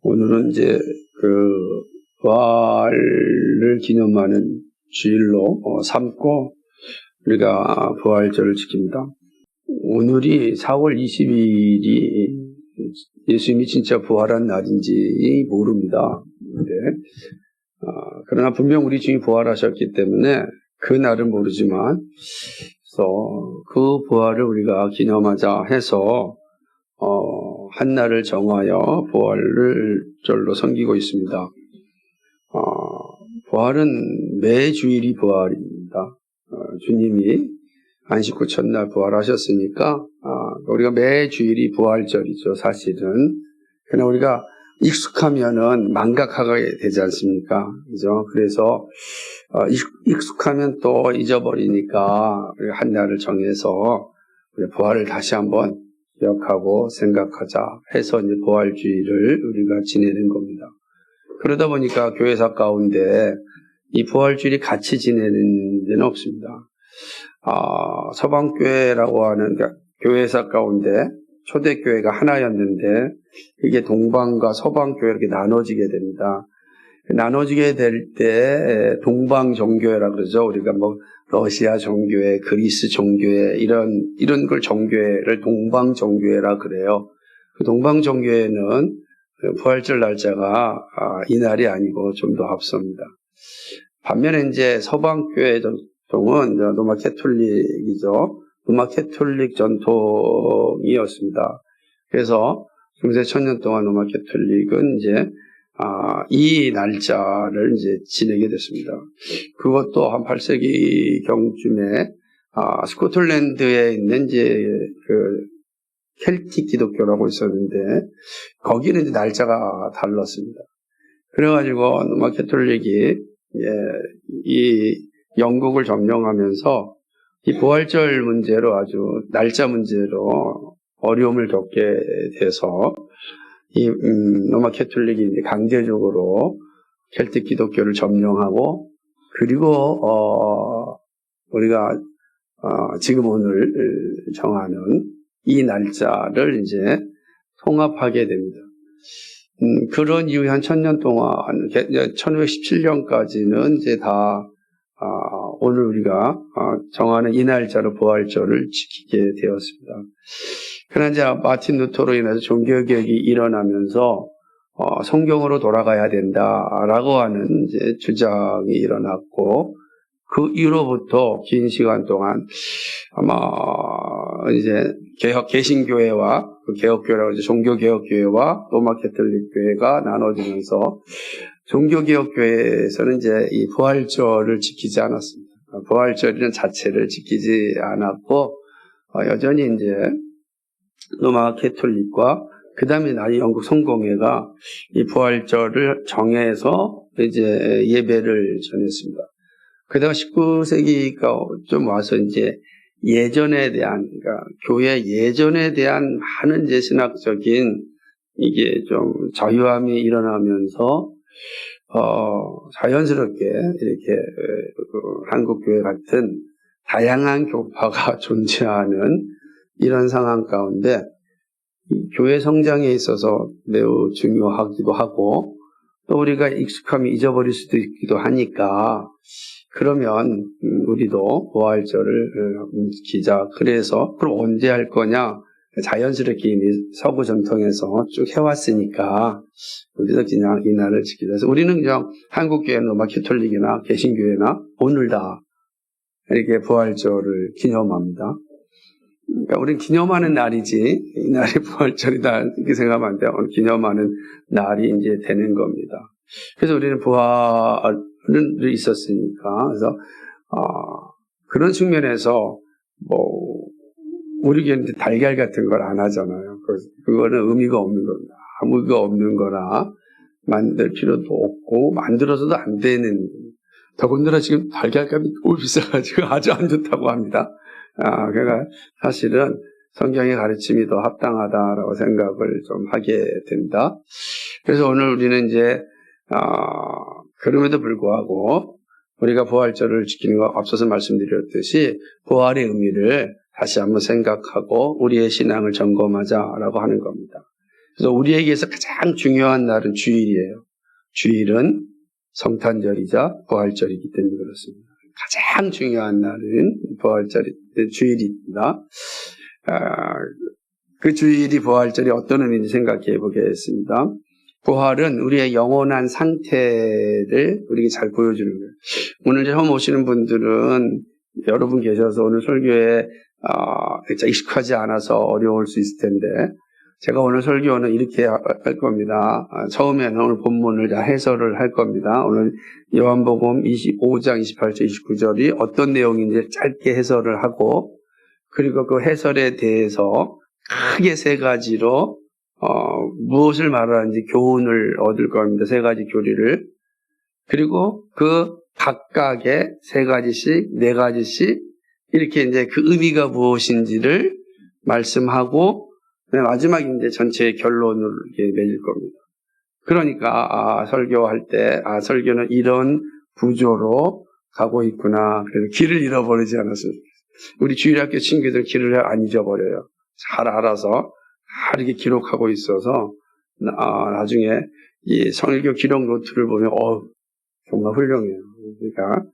오늘은 이제 부활을 기념하는 주일로 삼고 우리가 부활절을 지킵니다. 오늘이 4월 20일이 예수님이 진짜 부활한 날인지 모릅니다. 그러나 분명 우리 주님이 부활하셨기 때문에 그 날은 모르지만, 그래서 그 부활을 우리가 기념하자 해서 한 날을 정하여 부활절로 섬기고 있습니다. 부활은 매 주일이 부활입니다. 주님이 안식 후 첫날 부활하셨으니까 우리가 매 주일이 부활절이죠, 사실은. 그러나 우리가 익숙하면은 망각하게 되지 않습니까? 그죠? 그래서 익숙하면 또 잊어버리니까 한 날을 정해서 우리 부활을 다시 한번 기억하고 생각하자 해서 이제 부활주의를 우리가 지내는 겁니다. 그러다 보니까 교회사 가운데 이 부활주일이 같이 지내는 데는 없습니다. 서방교회라고 하는 교회사 가운데 초대교회가 하나였는데 이게 동방과 서방교회 이렇게 나눠지게 됩니다. 나눠지게 될 때 동방종교회라 그러죠. 우리가 러시아 종교회, 그리스 종교회 이런 걸 종교회를 동방종교회라 그래요. 그 동방종교회는 부활절 날짜가 이날이 아니고 좀 더 앞섭니다. 반면에 이제 서방교회 전통은 로마 캐톨릭이죠. 로마 캐톨릭 전통이었습니다. 그래서 중세 천년 동안 로마 캐톨릭은 이제 이 날짜를 이제 지내게 됐습니다. 그것도 한 8세기 경쯤에 스코틀랜드에 있는 이제 켈틱 기독교라고 있었는데 거기는 이제 날짜가 달랐습니다. 그래가지고 로마 캐톨릭이 이 영국을 점령하면서 이 부활절 문제로 아주 날짜 문제로 어려움을 겪게 돼서 이 로마 캐톨릭이 이제 강제적으로 켈틱 기독교를 점령하고 그리고 우리가 지금 오늘 정하는 이 날짜를 이제 통합하게 됩니다. 그런 이후에 한 1000년 동안 1517년까지는 이제 다 오늘 우리가 정하는 이 날짜로 부활절을 지키게 되었습니다. 그러나 이제 마틴 루터로 인해서 종교개혁이 일어나면서 성경으로 돌아가야 된다라고 하는 이제 주장이 일어났고 그 이후로부터 긴 시간 동안 아마 이제 개신교회와 개혁교회라고 이제 종교개혁교회와 로마 캐톨릭교회가 나눠지면서 종교개혁교회에서는 이제 이 부활절을 지키지 않았습니다. 부활절이라는 자체를 지키지 않았고 여전히 이제 로마 캐톨릭과 그 다음에 영국 성공회가 이 부활절을 정해서 이제 예배를 전했습니다. 그러다가 19세기가 좀 와서 이제 예전에 대한, 그러니까 교회 예전에 대한 많은 이제 신학적인 이게 좀 자유함이 일어나면서 자연스럽게 이렇게 한국교회 같은 다양한 교파가 존재하는 이런 상황 가운데 교회 성장에 있어서 매우 중요하기도 하고 또 우리가 익숙함이 잊어버릴 수도 있기도 하니까 그러면 우리도 부활절을 지키자. 그래서 그럼 언제 할 거냐? 자연스럽게 이미 서구 전통에서 쭉 해왔으니까 우리도 그냥 이 날을 지키자. 그래서 우리는 그냥 한국교회나 로마 캐톨릭이나 개신교회나 오늘 다 이렇게 부활절을 기념합니다. 그러니까 우리는 기념하는 날이지 이 날이 부활절이다 이렇게 생각하면 안 돼요. 오늘 기념하는 날이 이제 되는 겁니다. 그래서 우리는 부활은 있었으니까 그래서 그런 측면에서 우리 교회는 달걀 같은 걸 안 하잖아요. 그거는 의미가 없는 겁니다. 아무 의미가 없는 거라 만들 필요도 없고 만들어서도 안 되는. 더군다나 지금 달걀값이 너무 비싸가지고 아주 안 좋다고 합니다. 그러니까 사실은 성경의 가르침이 더 합당하다라고 생각을 좀 하게 됩니다. 그래서 오늘 우리는 이제 그럼에도 불구하고 우리가 부활절을 지키는 거 앞서서 말씀드렸듯이 부활의 의미를 다시 한번 생각하고 우리의 신앙을 점검하자라고 하는 겁니다. 그래서 우리에게서 가장 중요한 날은 주일이에요. 주일은 성탄절이자 부활절이기 때문에 그렇습니다. 가장 중요한 날은 주일입니다. 그 주일이 부활절이 어떤 의미인지 생각해 보겠습니다. 부활은 우리의 영원한 상태를 우리에게 잘 보여주는 거예요. 오늘 처음 오시는 분들은 여러분 계셔서 오늘 설교에 익숙하지 않아서 어려울 수 있을 텐데, 제가 오늘 설교는 이렇게 할 겁니다. 처음에는 오늘 본문을 해설을 할 겁니다. 오늘 요한복음 25장 28절 29절이 어떤 내용인지 짧게 해설을 하고, 그리고 그 해설에 대해서 크게 세 가지로 무엇을 말하는지 교훈을 얻을 겁니다. 세 가지 교리를. 그리고 그 각각의 세 가지씩, 네 가지씩 이렇게 이제 그 의미가 무엇인지를 말씀하고, 마지막에 이제 전체의 결론을 이렇게 맺을 겁니다. 그러니까 설교할 때 설교는 이런 구조로 가고 있구나. 그래서 길을 잃어버리지 않았어요. 우리 주일학교 친구들 길을 안 잊어버려요. 잘 알아서 이렇게 기록하고 있어서 나중에 이 설교 기록 노트를 보면 정말 훌륭해요. 그러니까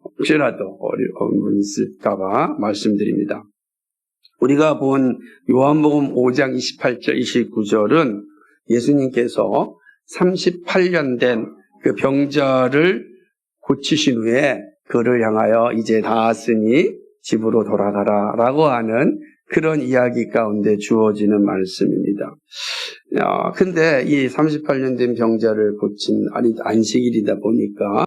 혹시라도 어려운 분이 있을까봐 말씀드립니다. 우리가 본 요한복음 5장 28절 29절은 예수님께서 38년 된 그 병자를 고치신 후에 그를 향하여 이제 나았으니 집으로 돌아가라 라고 하는 그런 이야기 가운데 주어지는 말씀입니다. 근데 이 38년 된 병자를 고친 안식일이다 보니까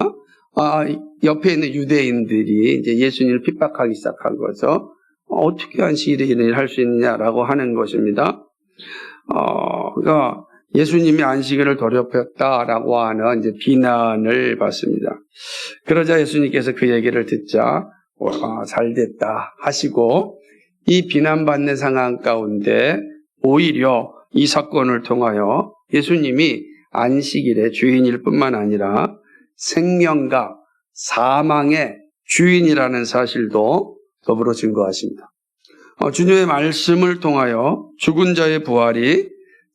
옆에 있는 유대인들이 이제 예수님을 핍박하기 시작한 거죠. 어떻게 안식일을 할 수 있느냐라고 하는 것입니다. 그러니까 예수님이 안식일을 더럽혔다라고 하는 이제 비난을 받습니다. 그러자 예수님께서 그 얘기를 듣자 잘 됐다 하시고, 이 비난받는 상황 가운데 오히려 이 사건을 통하여 예수님이 안식일의 주인일 뿐만 아니라 생명과 사망의 주인이라는 사실도 더불어 증거하십니다. 주님의 말씀을 통하여 죽은 자의 부활이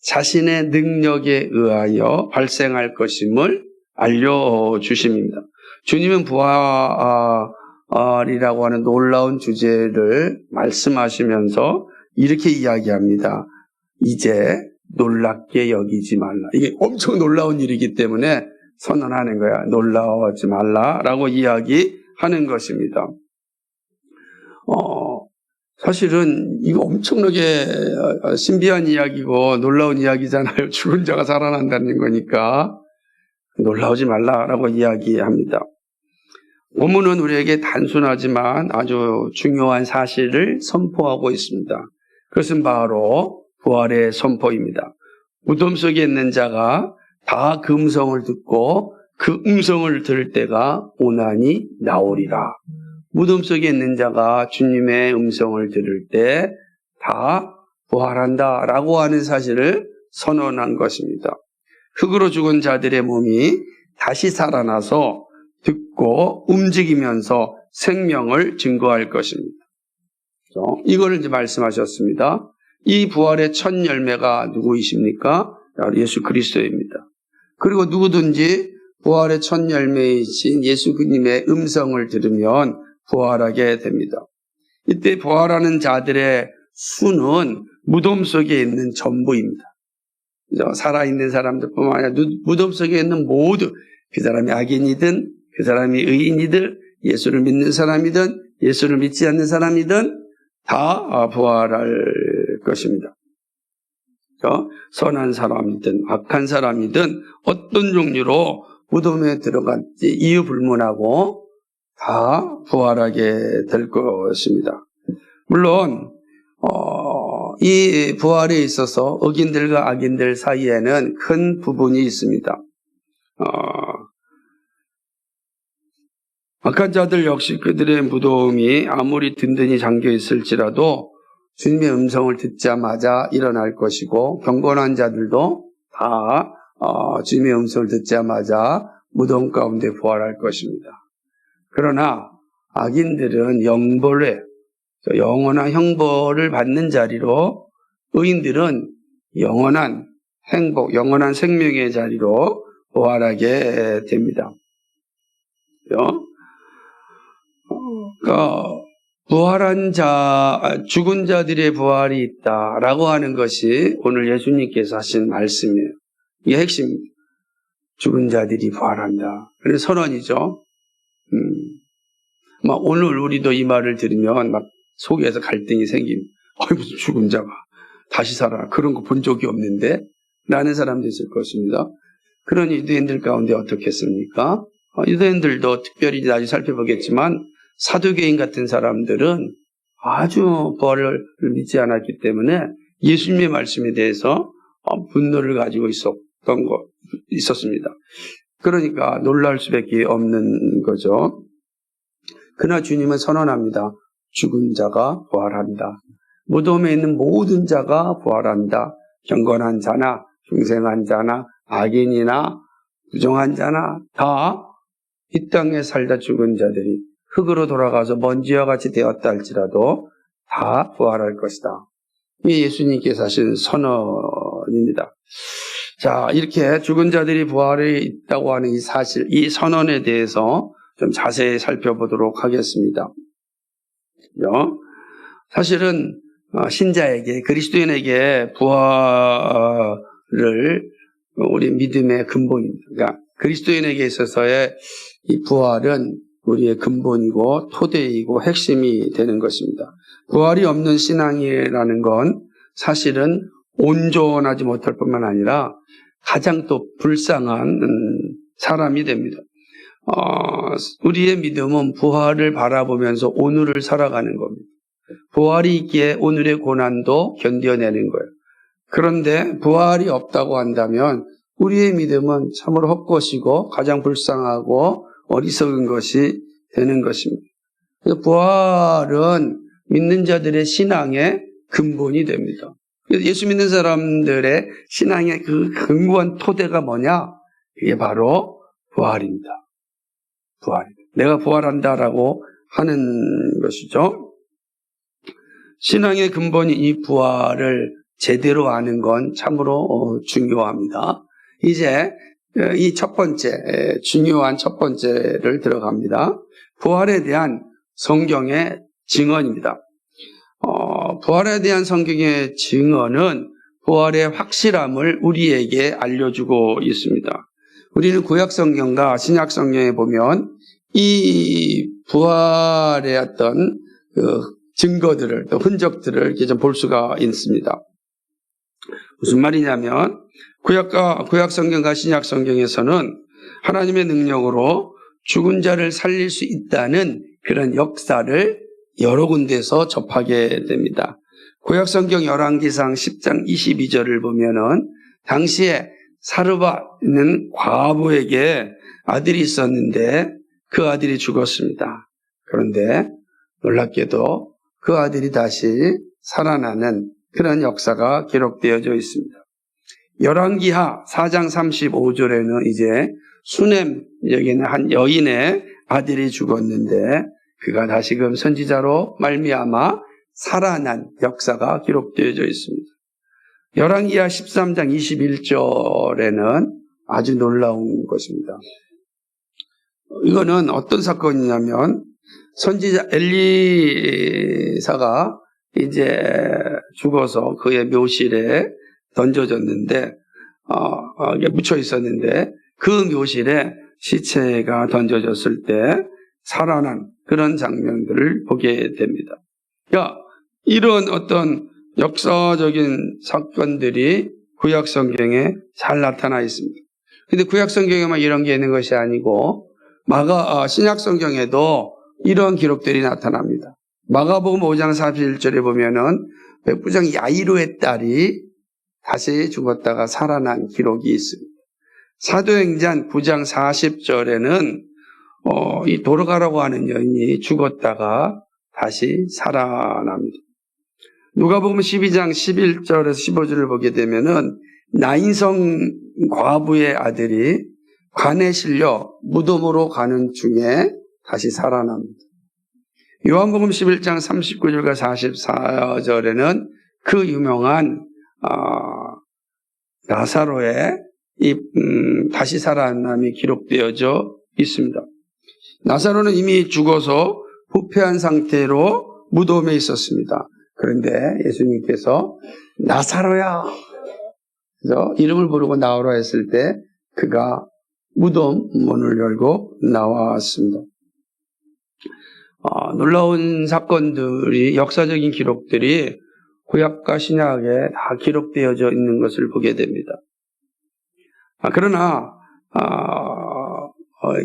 자신의 능력에 의하여 발생할 것임을 알려주십니다. 주님은 부활이라고 하는 놀라운 주제를 말씀하시면서 이렇게 이야기합니다. 이제 놀랍게 여기지 말라. 이게 엄청 놀라운 일이기 때문에 선언하는 거야. 놀라워하지 말라라고 이야기하는 것입니다. 사실은 이거 엄청나게 신비한 이야기고 놀라운 이야기잖아요. 죽은 자가 살아난다는 거니까 놀라우지 말라라고 이야기합니다. 본문은 우리에게 단순하지만 아주 중요한 사실을 선포하고 있습니다. 그것은 바로 부활의 선포입니다. 무덤 속에 있는 자가 다 그 음성을 듣고 그 음성을 들을 때가 오나니 나오리라. 무덤 속에 있는 자가 주님의 음성을 들을 때 다 부활한다라고 하는 사실을 선언한 것입니다. 흙으로 죽은 자들의 몸이 다시 살아나서 듣고 움직이면서 생명을 증거할 것입니다. 이걸 이제 말씀하셨습니다. 이 부활의 첫 열매가 누구이십니까? 예수 그리스도입니다. 그리고 누구든지 부활의 첫 열매이신 예수님의 음성을 들으면 부활하게 됩니다. 이때 부활하는 자들의 수는 무덤 속에 있는 전부입니다. 살아있는 사람들뿐만 아니라 무덤 속에 있는 모두, 그 사람이 악인이든 그 사람이 의인이든 예수를 믿는 사람이든 예수를 믿지 않는 사람이든 다 부활할 것입니다. 선한 사람이든 악한 사람이든 어떤 종류로 무덤에 들어간지 이유 불문하고 다 부활하게 될 것입니다. 물론 이 부활에 있어서 의인들과 악인들 사이에는 큰 부분이 있습니다. 악한 자들 역시 그들의 무덤이 아무리 든든히 잠겨 있을지라도 주님의 음성을 듣자마자 일어날 것이고, 경건한 자들도 다 주님의 음성을 듣자마자 무덤 가운데 부활할 것입니다. 그러나 악인들은 영원한 형벌을 받는 자리로, 의인들은 영원한 행복, 영원한 생명의 자리로 부활하게 됩니다. 부활한 죽은 자들의 부활이 있다라고 하는 것이 오늘 예수님께서 하신 말씀이에요. 이게 핵심입니다. 죽은 자들이 부활한다. 그래서 선언이죠. 오늘 우리도 이 말을 들으면 막 속에서 갈등이 생깁니다. 무슨 죽은 자가 다시 살아. 그런 거 본 적이 없는데? 라는 사람도 있을 것입니다. 그런 유대인들 가운데 어떻겠습니까? 유대인들도 특별히 나중에 살펴보겠지만 사두개인 같은 사람들은 아주 부활을 믿지 않았기 때문에 예수님의 말씀에 대해서 분노를 가지고 있었습니다. 그러니까 놀랄 수밖에 없는 거죠. 그러나 주님은 선언합니다. 죽은 자가 부활한다. 무덤에 있는 모든 자가 부활한다. 경건한 자나 중생한 자나 악인이나 부정한 자나 다 이 땅에 살다 죽은 자들이 흙으로 돌아가서 먼지와 같이 되었다 할지라도 다 부활할 것이다. 이게 예수님께서 하신 선언입니다. 자, 이렇게 죽은 자들이 부활이 있다고 하는 이 사실, 이 선언에 대해서 좀 자세히 살펴보도록 하겠습니다. 사실은 신자에게, 그리스도인에게 부활을 우리 믿음의 근본입니다. 그러니까 그리스도인에게 있어서의 이 부활은 우리의 근본이고 토대이고 핵심이 되는 것입니다. 부활이 없는 신앙이라는 건 사실은 온전하지 못할 뿐만 아니라 가장 또 불쌍한 사람이 됩니다. 우리의 믿음은 부활을 바라보면서 오늘을 살아가는 겁니다. 부활이 있기에 오늘의 고난도 견뎌내는 거예요. 그런데 부활이 없다고 한다면 우리의 믿음은 참으로 헛것이고 가장 불쌍하고 어리석은 것이 되는 것입니다. 그래서 부활은 믿는 자들의 신앙의 근본이 됩니다. 그래서 예수 믿는 사람들의 신앙의 그 견고한 토대가 뭐냐? 이게 바로 부활입니다. 부활입니다. 내가 부활한다라고 하는 것이죠. 신앙의 근본이 이 부활을 제대로 아는 건 참으로 중요합니다. 이제 이 첫 번째, 중요한 첫 번째를 들어갑니다. 부활에 대한 성경의 증언입니다. 부활에 대한 성경의 증언은 부활의 확실함을 우리에게 알려주고 있습니다. 우리는 구약성경과 신약성경에 보면 이 부활의 어떤 증거들을, 또 흔적들을 이렇게 좀 볼 수가 있습니다. 무슨 말이냐면 구약성경과 신약성경에서는 하나님의 능력으로 죽은 자를 살릴 수 있다는 그런 역사를 여러 군데에서 접하게 됩니다. 구약성경 열왕기상 10장 22절을 보면은 당시에 사르밧는 과부에게 아들이 있었는데 그 아들이 죽었습니다. 그런데 놀랍게도 그 아들이 다시 살아나는 그런 역사가 기록되어져 있습니다. 열왕기하 4장 35절에는 이제 수넴 여기는 한 여인의 아들이 죽었는데 그가 다시금 선지자로 말미암아 살아난 역사가 기록되어져 있습니다. 열왕기하 13장 21절에는 아주 놀라운 것입니다. 이거는 어떤 사건이냐면 선지자 엘리사가 이제 죽어서 그의 묘실에 던져졌는데, 묻혀 있었는데, 그 묘실에 시체가 던져졌을 때 살아난 그런 장면들을 보게 됩니다. 이런 어떤 역사적인 사건들이 구약성경에 잘 나타나 있습니다. 근데 구약성경에만 이런 게 있는 것이 아니고, 신약성경에도 이런 기록들이 나타납니다. 마가복음 5장 41절에 보면은 백부장 야이로의 딸이 다시 죽었다가 살아난 기록이 있습니다. 사도행전 9장 40절에는 이 도르가라고 하는 여인이 죽었다가 다시 살아납니다. 누가복음 12장 11절에서 15절을 보게 되면은 나인성 과부의 아들이 관에 실려 무덤으로 가는 중에 다시 살아납니다. 요한복음 11장 39절과 44절에는 그 유명한 나사로의 다시 살아남이 기록되어져 있습니다. 나사로는 이미 죽어서 부패한 상태로 무덤에 있었습니다. 그런데 예수님께서 나사로야, 그래서 이름을 부르고 나오라 했을 때 그가 무덤 문을 열고 나왔습니다. 놀라운 사건들이, 역사적인 기록들이 구약과 신약에 다 기록되어져 있는 것을 보게 됩니다. 그러나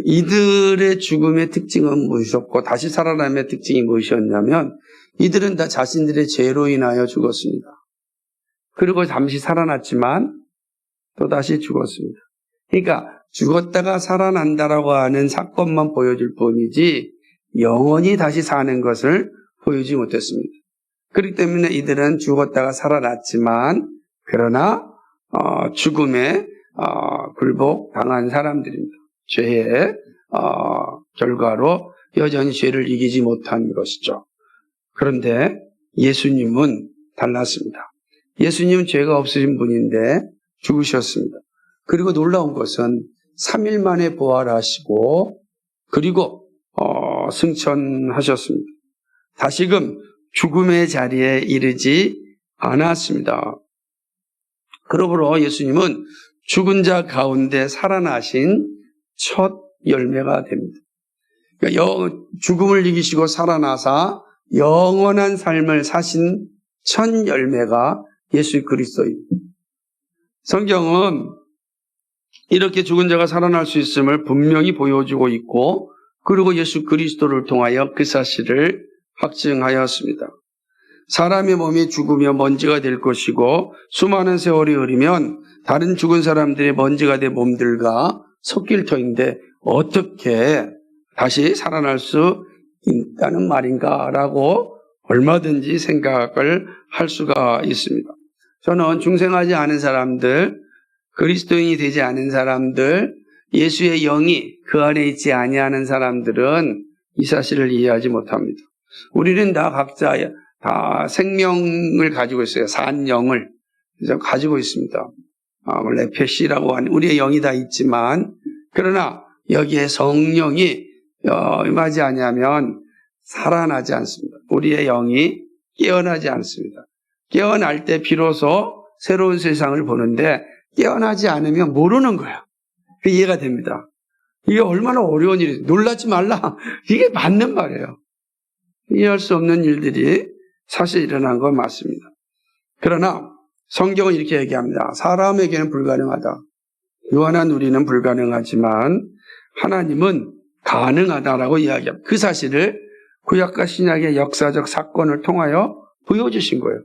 이들의 죽음의 특징은 무엇이었고 다시 살아남의 특징이 무엇이었냐면, 이들은 다 자신들의 죄로 인하여 죽었습니다. 그리고 잠시 살아났지만 또 다시 죽었습니다. 그러니까 죽었다가 살아난다라고 하는 사건만 보여줄 뿐이지 영원히 다시 사는 것을 보여주지 못했습니다. 그렇기 때문에 이들은 죽었다가 살아났지만 그러나 죽음에 굴복당한 사람들입니다. 죄의 결과로 여전히 죄를 이기지 못한 것이죠. 그런데 예수님은 달랐습니다. 예수님은 죄가 없으신 분인데 죽으셨습니다. 그리고 놀라운 것은 3일 만에 부활하시고 그리고 승천하셨습니다. 다시금 죽음의 자리에 이르지 않았습니다. 그러므로 예수님은 죽은 자 가운데 살아나신 첫 열매가 됩니다. 그러니까 죽음을 이기시고 살아나사 영원한 삶을 사신 첫 열매가 예수 그리스도입니다. 성경은 이렇게 죽은 자가 살아날 수 있음을 분명히 보여주고 있고, 그리고 예수 그리스도를 통하여 그 사실을 확증하였습니다. 사람의 몸이 죽으며 먼지가 될 것이고 수많은 세월이 흐르면 다른 죽은 사람들의 먼지가 된 몸들과 섞일 터인데 어떻게 다시 살아날 수 있다는 말인가라고 얼마든지 생각을 할 수가 있습니다. 저는 중생하지 않은 사람들, 그리스도인이 되지 않은 사람들, 예수의 영이 그 안에 있지 아니하는 사람들은 이 사실을 이해하지 못합니다. 우리는 다 각자 다 생명을 가지고 있어요. 산 영을 가지고 있습니다. 레페시라고 하는 우리의 영이 다 있지만, 그러나 여기에 성령이 임하지 아니하면 살아나지 않습니다. 우리의 영이 깨어나지 않습니다. 깨어날 때 비로소 새로운 세상을 보는데 깨어나지 않으면 모르는 거야. 그 이해가 됩니다. 이게 얼마나 어려운 일이에요. 놀라지 말라. 이게 맞는 말이에요. 이해할 수 없는 일들이 사실 일어난 건 맞습니다. 그러나 성경은 이렇게 얘기합니다. 사람에게는 불가능하다. 유한한 우리는 불가능하지만 하나님은 가능하다라고 이야기합니다. 그 사실을 구약과 신약의 역사적 사건을 통하여 보여주신 거예요.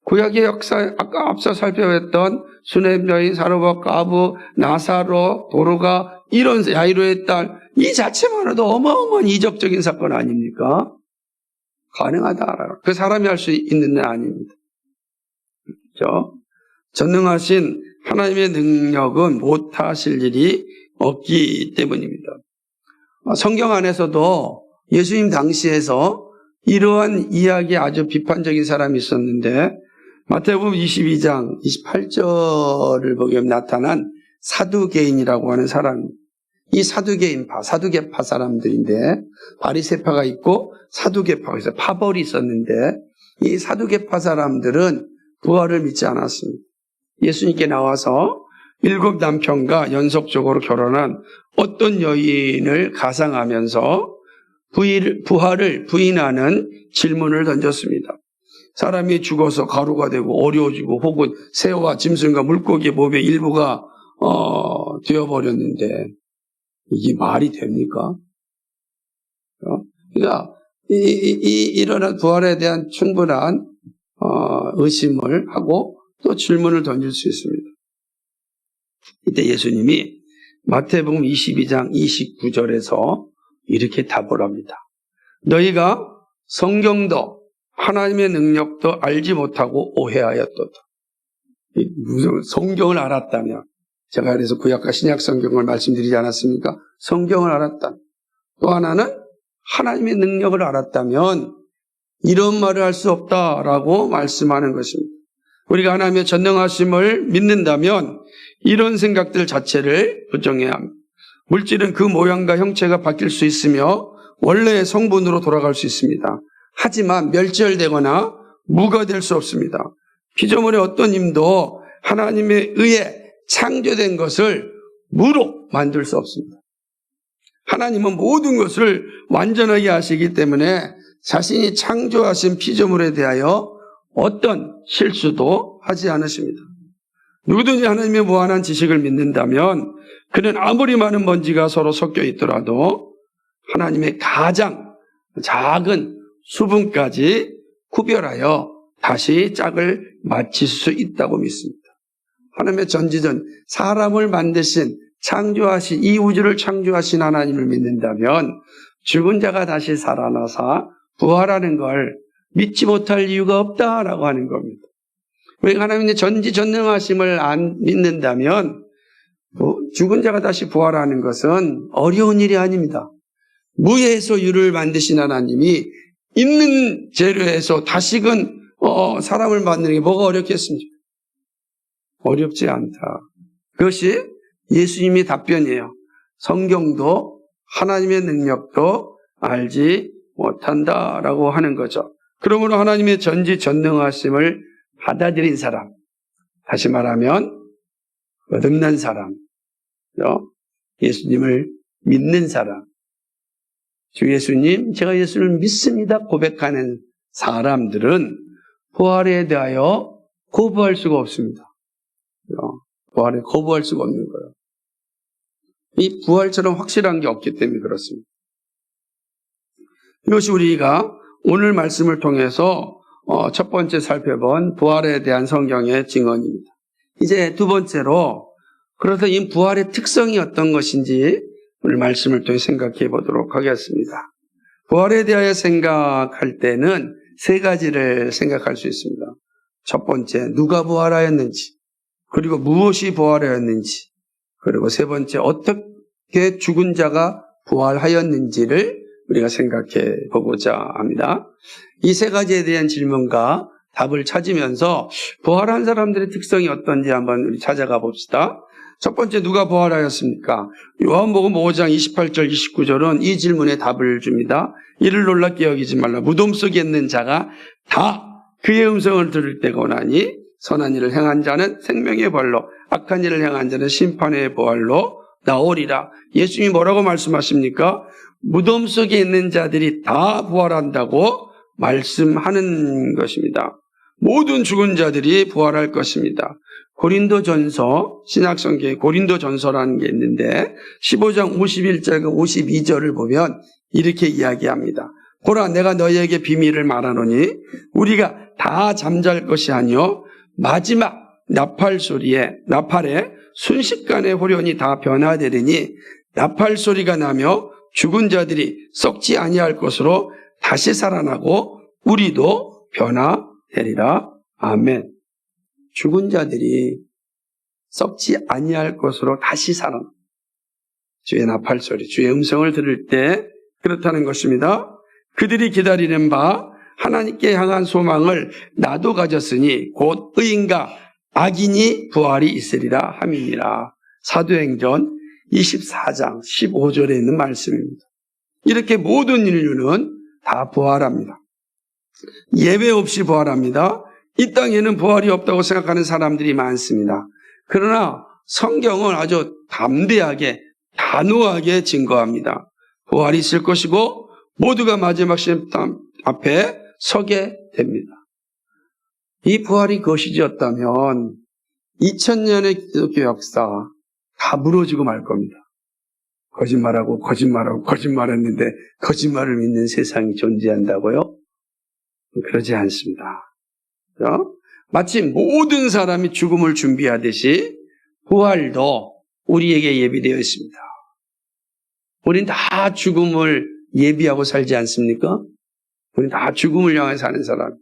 구약의 역사, 아까 앞서 살펴봤던 수넴 여인, 사르밧 과부, 나사로, 도로가, 이런 야이로의 딸, 이 자체만으로도 어마어마한 이적적인 사건 아닙니까? 가능하다. 그 사람이 할 수 있는 일 아닙니다. 그렇죠? 전능하신 하나님의 능력은 못하실 일이 없기 때문입니다. 성경 안에서도 예수님 당시에서 이러한 이야기에 아주 비판적인 사람이 있었는데, 마태복음 22장 28절을 보면 나타난 사두개인이라고 하는 사람, 이 사두개파 사람들인데, 바리새파가 있고 사두개파가 있어요. 파벌이 있었는데, 이 사두개파 사람들은 부활을 믿지 않았습니다. 예수님께 나와서 7 남편과 연속적으로 결혼한 어떤 여인을 가상하면서 부활을 부인하는 질문을 던졌습니다. 사람이 죽어서 가루가 되고 어려워지고 혹은 새와 짐승과 물고기의 몸의 일부가 되어버렸는데 이게 말이 됩니까? 그러니까 일어난 부활에 대한 충분한 의심을 하고 또 질문을 던질 수 있습니다. 이때 예수님이 마태복음 22장 29절에서 이렇게 답을 합니다. 너희가 성경도 하나님의 능력도 알지 못하고 오해하였도다. 무슨 성경을 알았다면, 제가 그래서 구약과 신약 성경을 말씀드리지 않았습니까? 성경을 알았다. 또 하나는 하나님의 능력을 알았다면 이런 말을 할 수 없다라고 말씀하는 것입니다. 우리가 하나님의 전능하심을 믿는다면 이런 생각들 자체를 부정해야 합니다. 물질은 그 모양과 형체가 바뀔 수 있으며 원래의 성분으로 돌아갈 수 있습니다. 하지만 멸절되거나 무가 될 수 없습니다. 피조물의 어떤 힘도 하나님에 의해 창조된 것을 무로 만들 수 없습니다. 하나님은 모든 것을 완전하게 하시기 때문에 자신이 창조하신 피조물에 대하여 어떤 실수도 하지 않으십니다. 누구든지 하나님의 무한한 지식을 믿는다면 그는 아무리 많은 먼지가 서로 섞여 있더라도 하나님의 가장 작은 수분까지 구별하여 다시 짝을 맞출 수 있다고 믿습니다. 하나님의 전지전 사람을 만드신 창조하신 이 우주를 창조하신 하나님을 믿는다면 죽은 자가 다시 살아나사 부활하는 걸 믿지 못할 이유가 없다라고 하는 겁니다. 우리가 하나님의 전지전능하심을 안 믿는다면 죽은 자가 다시 부활하는 것은 어려운 일이 아닙니다. 무에서 유를 만드신 하나님이 있는 재료에서 다시금 사람을 만드는 게 뭐가 어렵겠습니까? 어렵지 않다. 그것이 예수님의 답변이에요. 성경도 하나님의 능력도 알지 못한다라고 하는 거죠. 그러므로 하나님의 전지전능하심을 받아들인 사람, 다시 말하면 거듭난 사람, 예수님을 믿는 사람, 주 예수님, 제가 예수를 믿습니다 고백하는 사람들은 부활에 대하여 거부할 수가 없습니다. 부활에 거부할 수가 없는 거예요. 이 부활처럼 확실한 게 없기 때문에 그렇습니다. 이것이 우리가 오늘 말씀을 통해서 첫 번째 살펴본 부활에 대한 성경의 증언입니다. 이제 두 번째로 그래서 이 부활의 특성이 어떤 것인지 오늘 말씀을 통해 생각해 보도록 하겠습니다. 부활에 대하여 생각할 때는 세 가지를 생각할 수 있습니다. 첫 번째, 누가 부활하였는지, 그리고 무엇이 부활하였는지, 그리고 세 번째, 어떻게 죽은 자가 부활하였는지를 우리가 생각해 보고자 합니다. 이 세 가지에 대한 질문과 답을 찾으면서 부활한 사람들의 특성이 어떤지 한번 우리 찾아가 봅시다. 첫 번째, 누가 부활하였습니까? 요한복음 5장 28절 29절은 이 질문에 답을 줍니다. 이를 놀랍게 여기지 말라. 무덤 속에 있는 자가 다 그의 음성을 들을 때가 오나니 선한 일을 행한 자는 생명의 부활로, 악한 일을 행한 자는 심판의 부활로 나오리라. 예수님이 뭐라고 말씀하십니까? 무덤 속에 있는 자들이 다 부활한다고 말씀하는 것입니다. 모든 죽은 자들이 부활할 것입니다. 고린도전서, 신약성경에 고린도전서라는 게 있는데 15장 51절과 52절을 보면 이렇게 이야기합니다. 보라, 내가 너희에게 비밀을 말하노니 우리가 다 잠잘 것이 아니요 마지막 나팔에 순식간에 호련히 다 변화되리니 나팔 소리가 나며 죽은 자들이 썩지 아니할 것으로 다시 살아나고 우리도 변화되리라. 아멘. 죽은 자들이 썩지 아니할 것으로 다시 살아나. 주의 나팔 소리, 주의 음성을 들을 때 그렇다는 것입니다. 그들이 기다리는 바 하나님께 향한 소망을 나도 가졌으니 곧 의인과 악인이 부활이 있으리라 함이니라. 사도행전 24장 15절에 있는 말씀입니다. 이렇게 모든 인류는 다 부활합니다. 예외 없이 부활합니다. 이 땅에는 부활이 없다고 생각하는 사람들이 많습니다. 그러나 성경은 아주 담대하게 단호하게 증거합니다. 부활이 있을 것이고 모두가 마지막 심판 앞에 서게 됩니다. 이 부활이 것이었다면 2000년의 기독교 역사 다 무너지고 말 겁니다. 거짓말했는데 거짓말을 믿는 세상이 존재한다고요? 그러지 않습니다. 마치 모든 사람이 죽음을 준비하듯이 부활도 우리에게 예비되어 있습니다. 우린 다 죽음을 예비하고 살지 않습니까? 우린 다 죽음을 향해 사는 사람.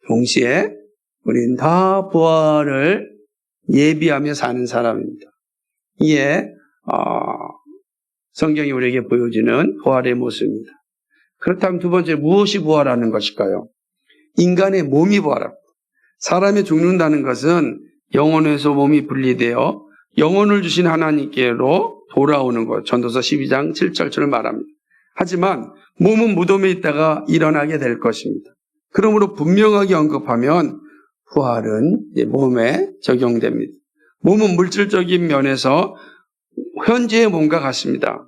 동시에 우린 다 부활을 예비하며 사는 사람입니다. 이게 성경이 우리에게 보여주는 부활의 모습입니다. 그렇다면 두 번째, 무엇이 부활하는 것일까요? 인간의 몸이 부활합니다. 사람이 죽는다는 것은 영혼에서 몸이 분리되어 영혼을 주신 하나님께로 돌아오는 것. 전도서 12장 7절을 말합니다. 하지만 몸은 무덤에 있다가 일어나게 될 것입니다. 그러므로 분명하게 언급하면 부활은 몸에 적용됩니다. 몸은 물질적인 면에서 현재의 몸과 같습니다.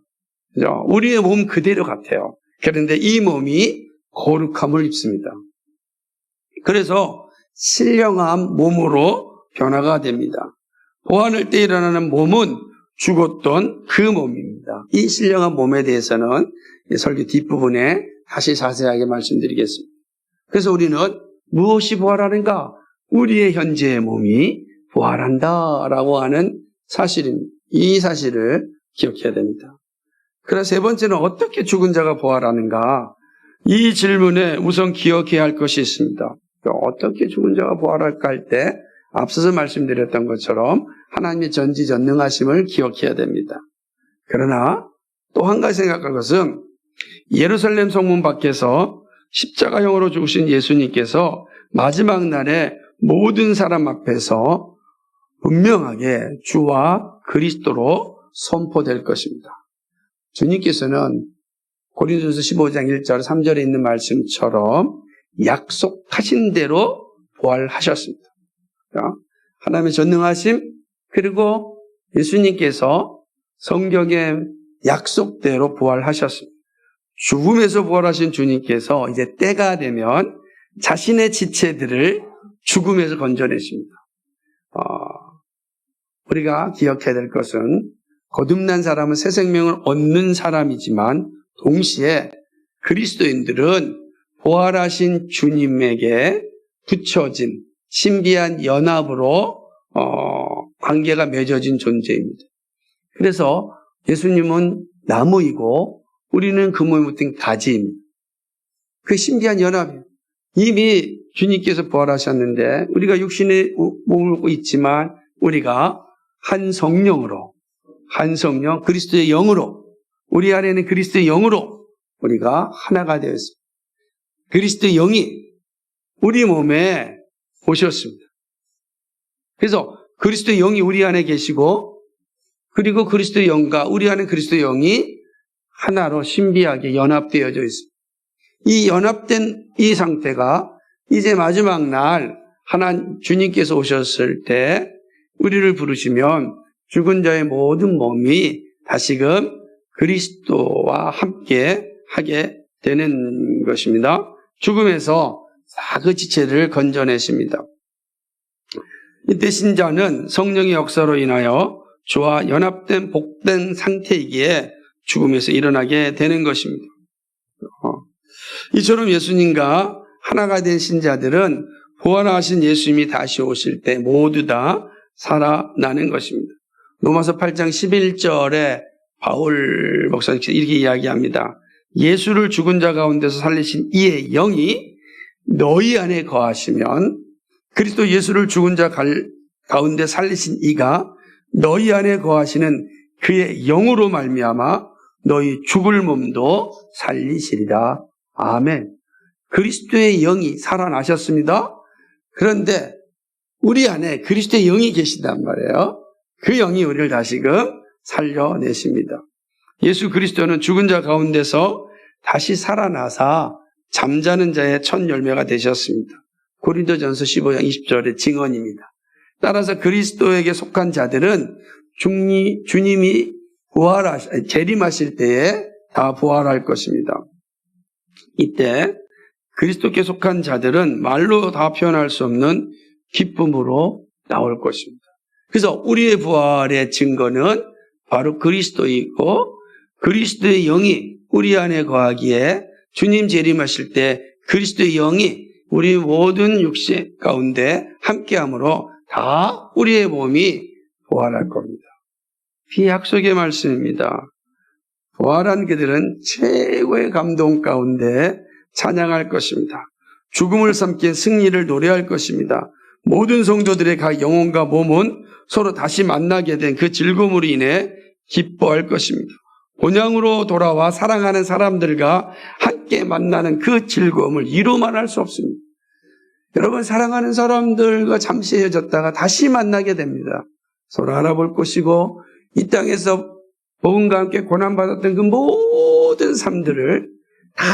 우리의 몸 그대로 같아요. 그런데 이 몸이 거룩함을 입습니다. 그래서 신령한 몸으로 변화가 됩니다. 부활할 때 일어나는 몸은 죽었던 그 몸입니다. 이 신령한 몸에 대해서는 설교 뒷부분에 다시 자세하게 말씀드리겠습니다. 그래서 우리는 무엇이 부활하는가? 우리의 현재의 몸이 부활한다라고 하는 사실입니다. 이 사실을 기억해야 됩니다. 그래서 세 번째는 어떻게 죽은 자가 부활하는가? 이 질문에 우선 기억해야 할 것이 있습니다. 어떻게 죽은 자가 부활할까 할 때 앞서서 말씀드렸던 것처럼 하나님의 전지전능하심을 기억해야 됩니다. 그러나 또 한 가지 생각할 것은 예루살렘 성문 밖에서 십자가형으로 죽으신 예수님께서 마지막 날에 모든 사람 앞에서 분명하게 주와 그리스도로 선포될 것입니다. 주님께서는 고린도전서 15장 1절 3절에 있는 말씀처럼 약속하신 대로 부활하셨습니다. 하나님의 전능하심 그리고 예수님께서 성경의 약속대로 부활하셨습니다. 죽음에서 부활하신 주님께서 이제 때가 되면 자신의 지체들을 죽음에서 건져내십니다. 우리가 기억해야 될 것은 거듭난 사람은 새 생명을 얻는 사람이지만 동시에 그리스도인들은 부활하신 주님에게 붙여진 신비한 연합으로 관계가 맺어진 존재입니다. 그래서 예수님은 나무이고 우리는 그 몸에 묻은 가지입니다. 그 신비한 연합이에요. 이미 주님께서 부활하셨는데 우리가 육신의 몸을 입고 있지만 우리가 한 성령으로 한 성령 그리스도의 영으로 우리 안에는 그리스도의 영으로 우리가 하나가 되어 있습니다. 그리스도의 영이 우리 몸에 오셨습니다. 그래서 그리스도의 영이 우리 안에 계시고 그리고 그리스도의 영과 우리 안에 그리스도의 영이 하나로 신비하게 연합되어져 있습니다. 이 연합된 이 상태가 이제 마지막 날 주님께서 오셨을 때 우리를 부르시면 죽은 자의 모든 몸이 다시금 그리스도와 함께 하게 되는 것입니다. 죽음에서 다 그 지체를 건져내십니다. 이때 신자는 성령의 역사로 인하여 주와 연합된 복된 상태이기에 죽음에서 일어나게 되는 것입니다. 이처럼 예수님과 하나가 된 신자들은 부활하신 예수님이 다시 오실 때 모두 다 살아나는 것입니다. 로마서 8장 11절에 바울 목사님께서 이렇게 이야기합니다. 예수를 죽은 자 가운데서 살리신 이의 영이 너희 안에 거하시면 그리스도 예수를 죽은 자 가운데 살리신 이가 너희 안에 거하시는 그의 영으로 말미암아 너희 죽을 몸도 살리시리라. 아멘. 그리스도의 영이 살아나셨습니다. 그런데 우리 안에 그리스도의 영이 계신단 말이에요. 그 영이 우리를 다시금 살려내십니다. 예수 그리스도는 죽은 자 가운데서 다시 살아나사 잠자는 자의 첫 열매가 되셨습니다. 고린도전서 15장 20절의 증언입니다. 따라서 그리스도에게 속한 자들은 주님이 재림하실 때에 다 부활할 것입니다. 이때 그리스도께 속한 자들은 말로 다 표현할 수 없는 기쁨으로 나올 것입니다. 그래서 우리의 부활의 증거는 바로 그리스도이고 그리스도의 영이 우리 안에 거하기에 주님 재림하실 때 그리스도의 영이 우리 모든 육신 가운데 함께함으로 다 우리의 몸이 부활할 겁니다. 비약속의 말씀입니다. 부활한 그들은 최고의 감동 가운데 찬양할 것입니다. 죽음을 삼킨 승리를 노래할 것입니다. 모든 성도들의 각 영혼과 몸은 서로 다시 만나게 된 그 즐거움으로 인해 기뻐할 것입니다. 본향으로 돌아와 사랑하는 사람들과 함께 만나는 그 즐거움을 이루 말할 수 없습니다. 여러분, 사랑하는 사람들과 잠시 헤어졌다가 다시 만나게 됩니다. 서로 알아볼 것이고 이 땅에서 복음과 함께 고난받았던 그 모든 삶들을 다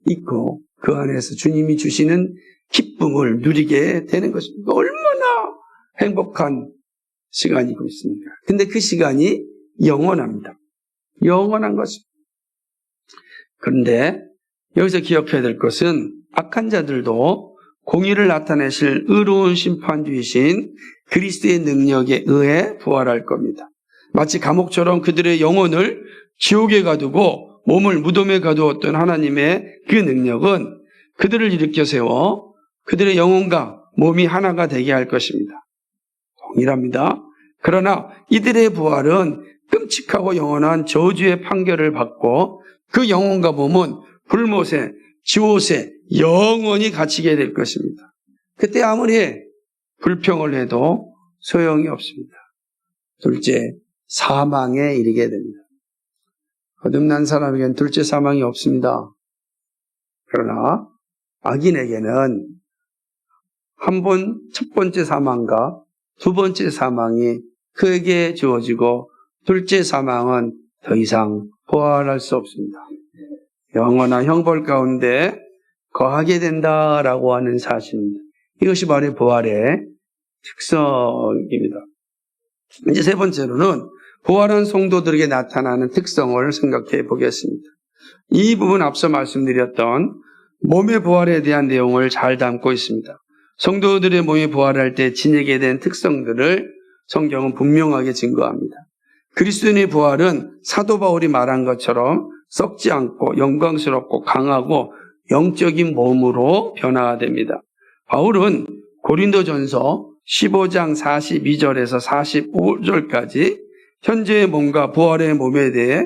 잊고 그 안에서 주님이 주시는 기쁨을 누리게 되는 것입니다. 얼마나 행복한 시간이고 있습니까? 근데 그 시간이 영원합니다. 영원한 것입니다. 그런데 여기서 기억해야 될 것은 악한 자들도 공의를 나타내실 의로운 심판주이신 그리스도의 능력에 의해 부활할 겁니다. 마치 감옥처럼 그들의 영혼을 지옥에 가두고 몸을 무덤에 가두었던 하나님의 그 능력은 그들을 일으켜 세워 그들의 영혼과 몸이 하나가 되게 할 것입니다. 동일합니다. 그러나 이들의 부활은 끔찍하고 영원한 저주의 판결을 받고 그 영혼과 몸은 불못에 지옥에 영원히 갇히게 될 것입니다. 그때 아무리 불평을 해도 소용이 없습니다. 둘째, 사망에 이르게 됩니다. 거듭난 사람에게는 둘째 사망이 없습니다. 그러나 악인에게는 첫 번째 사망과 두 번째 사망이 그에게 주어지고 둘째 사망은 더 이상 부활할 수 없습니다. 영원한 형벌 가운데 거하게 된다라고 하는 사실입니다. 이것이 바로 부활의 특성입니다. 이제 세 번째로는 부활한 성도들에게 나타나는 특성을 생각해 보겠습니다. 이 부분 앞서 말씀드렸던 몸의 부활에 대한 내용을 잘 담고 있습니다. 성도들의 몸이 부활할 때 지니게 된 특성들을 성경은 분명하게 증거합니다. 그리스도인의 부활은 사도 바울이 말한 것처럼 썩지 않고 영광스럽고 강하고 영적인 몸으로 변화됩니다. 바울은 고린도전서 15장 42절에서 45절까지 현재의 몸과 부활의 몸에 대해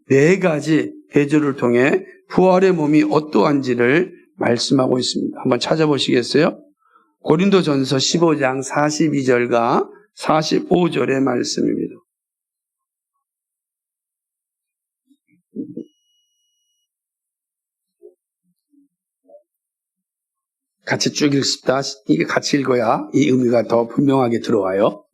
4가지 대조를 통해 부활의 몸이 어떠한지를 말씀하고 있습니다. 한번 찾아보시겠어요? 고린도전서 15장 42절과 45절의 말씀입니다. 같이 쭉 읽습니다. 이게 같이 읽어야 이 의미가 더 분명하게 들어와요.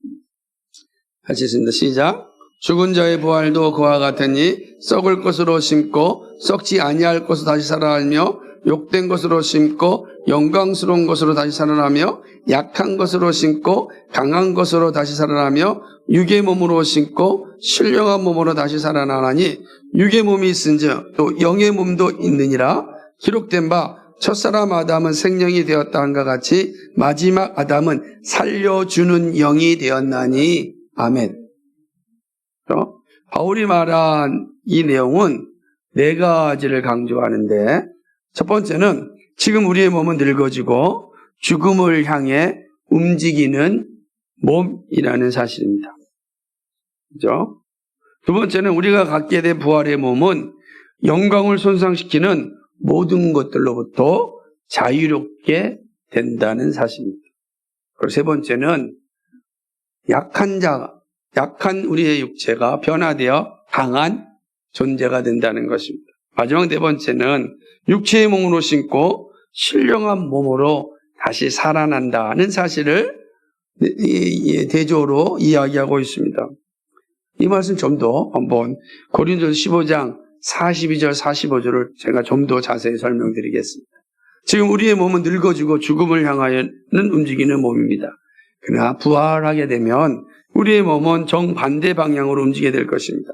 같이 읽습니다. 시작. 죽은 자의 부활도 그와 같으니 썩을 것으로 심고 썩지 아니할 것으로 다시 살아나며 욕된 것으로 심고 영광스러운 것으로 다시 살아나며 약한 것으로 심고 강한 것으로 다시 살아나며 육의 몸으로 심고 신령한 몸으로 다시 살아나나니 육의 몸이 있은즉 또 영의 몸도 있느니라. 기록된 바 첫사람 아담은 생명이 되었다 한과 같이 마지막 아담은 살려주는 영이 되었나니. 아멘. 바울이 말한 이 내용은 4가지를 강조하는데, 첫 번째는 지금 우리의 몸은 늙어지고 죽음을 향해 움직이는 몸이라는 사실입니다. 그죠? 두 번째는 우리가 갖게 된 부활의 몸은 영광을 손상시키는 모든 것들로부터 자유롭게 된다는 사실입니다. 그리고 세 번째는 약한 우리의 육체가 변화되어 강한 존재가 된다는 것입니다. 마지막 4번째는 육체의 몸으로 심고 신령한 몸으로 다시 살아난다는 사실을 대조로 이야기하고 있습니다. 이 말씀 좀 더 한번 고린도서 15장 42절 45절을 제가 좀 더 자세히 설명드리겠습니다. 지금 우리의 몸은 늙어지고 죽음을 향하여는 움직이는 몸입니다. 그러나 부활하게 되면 우리의 몸은 정반대 방향으로 움직이게 될 것입니다.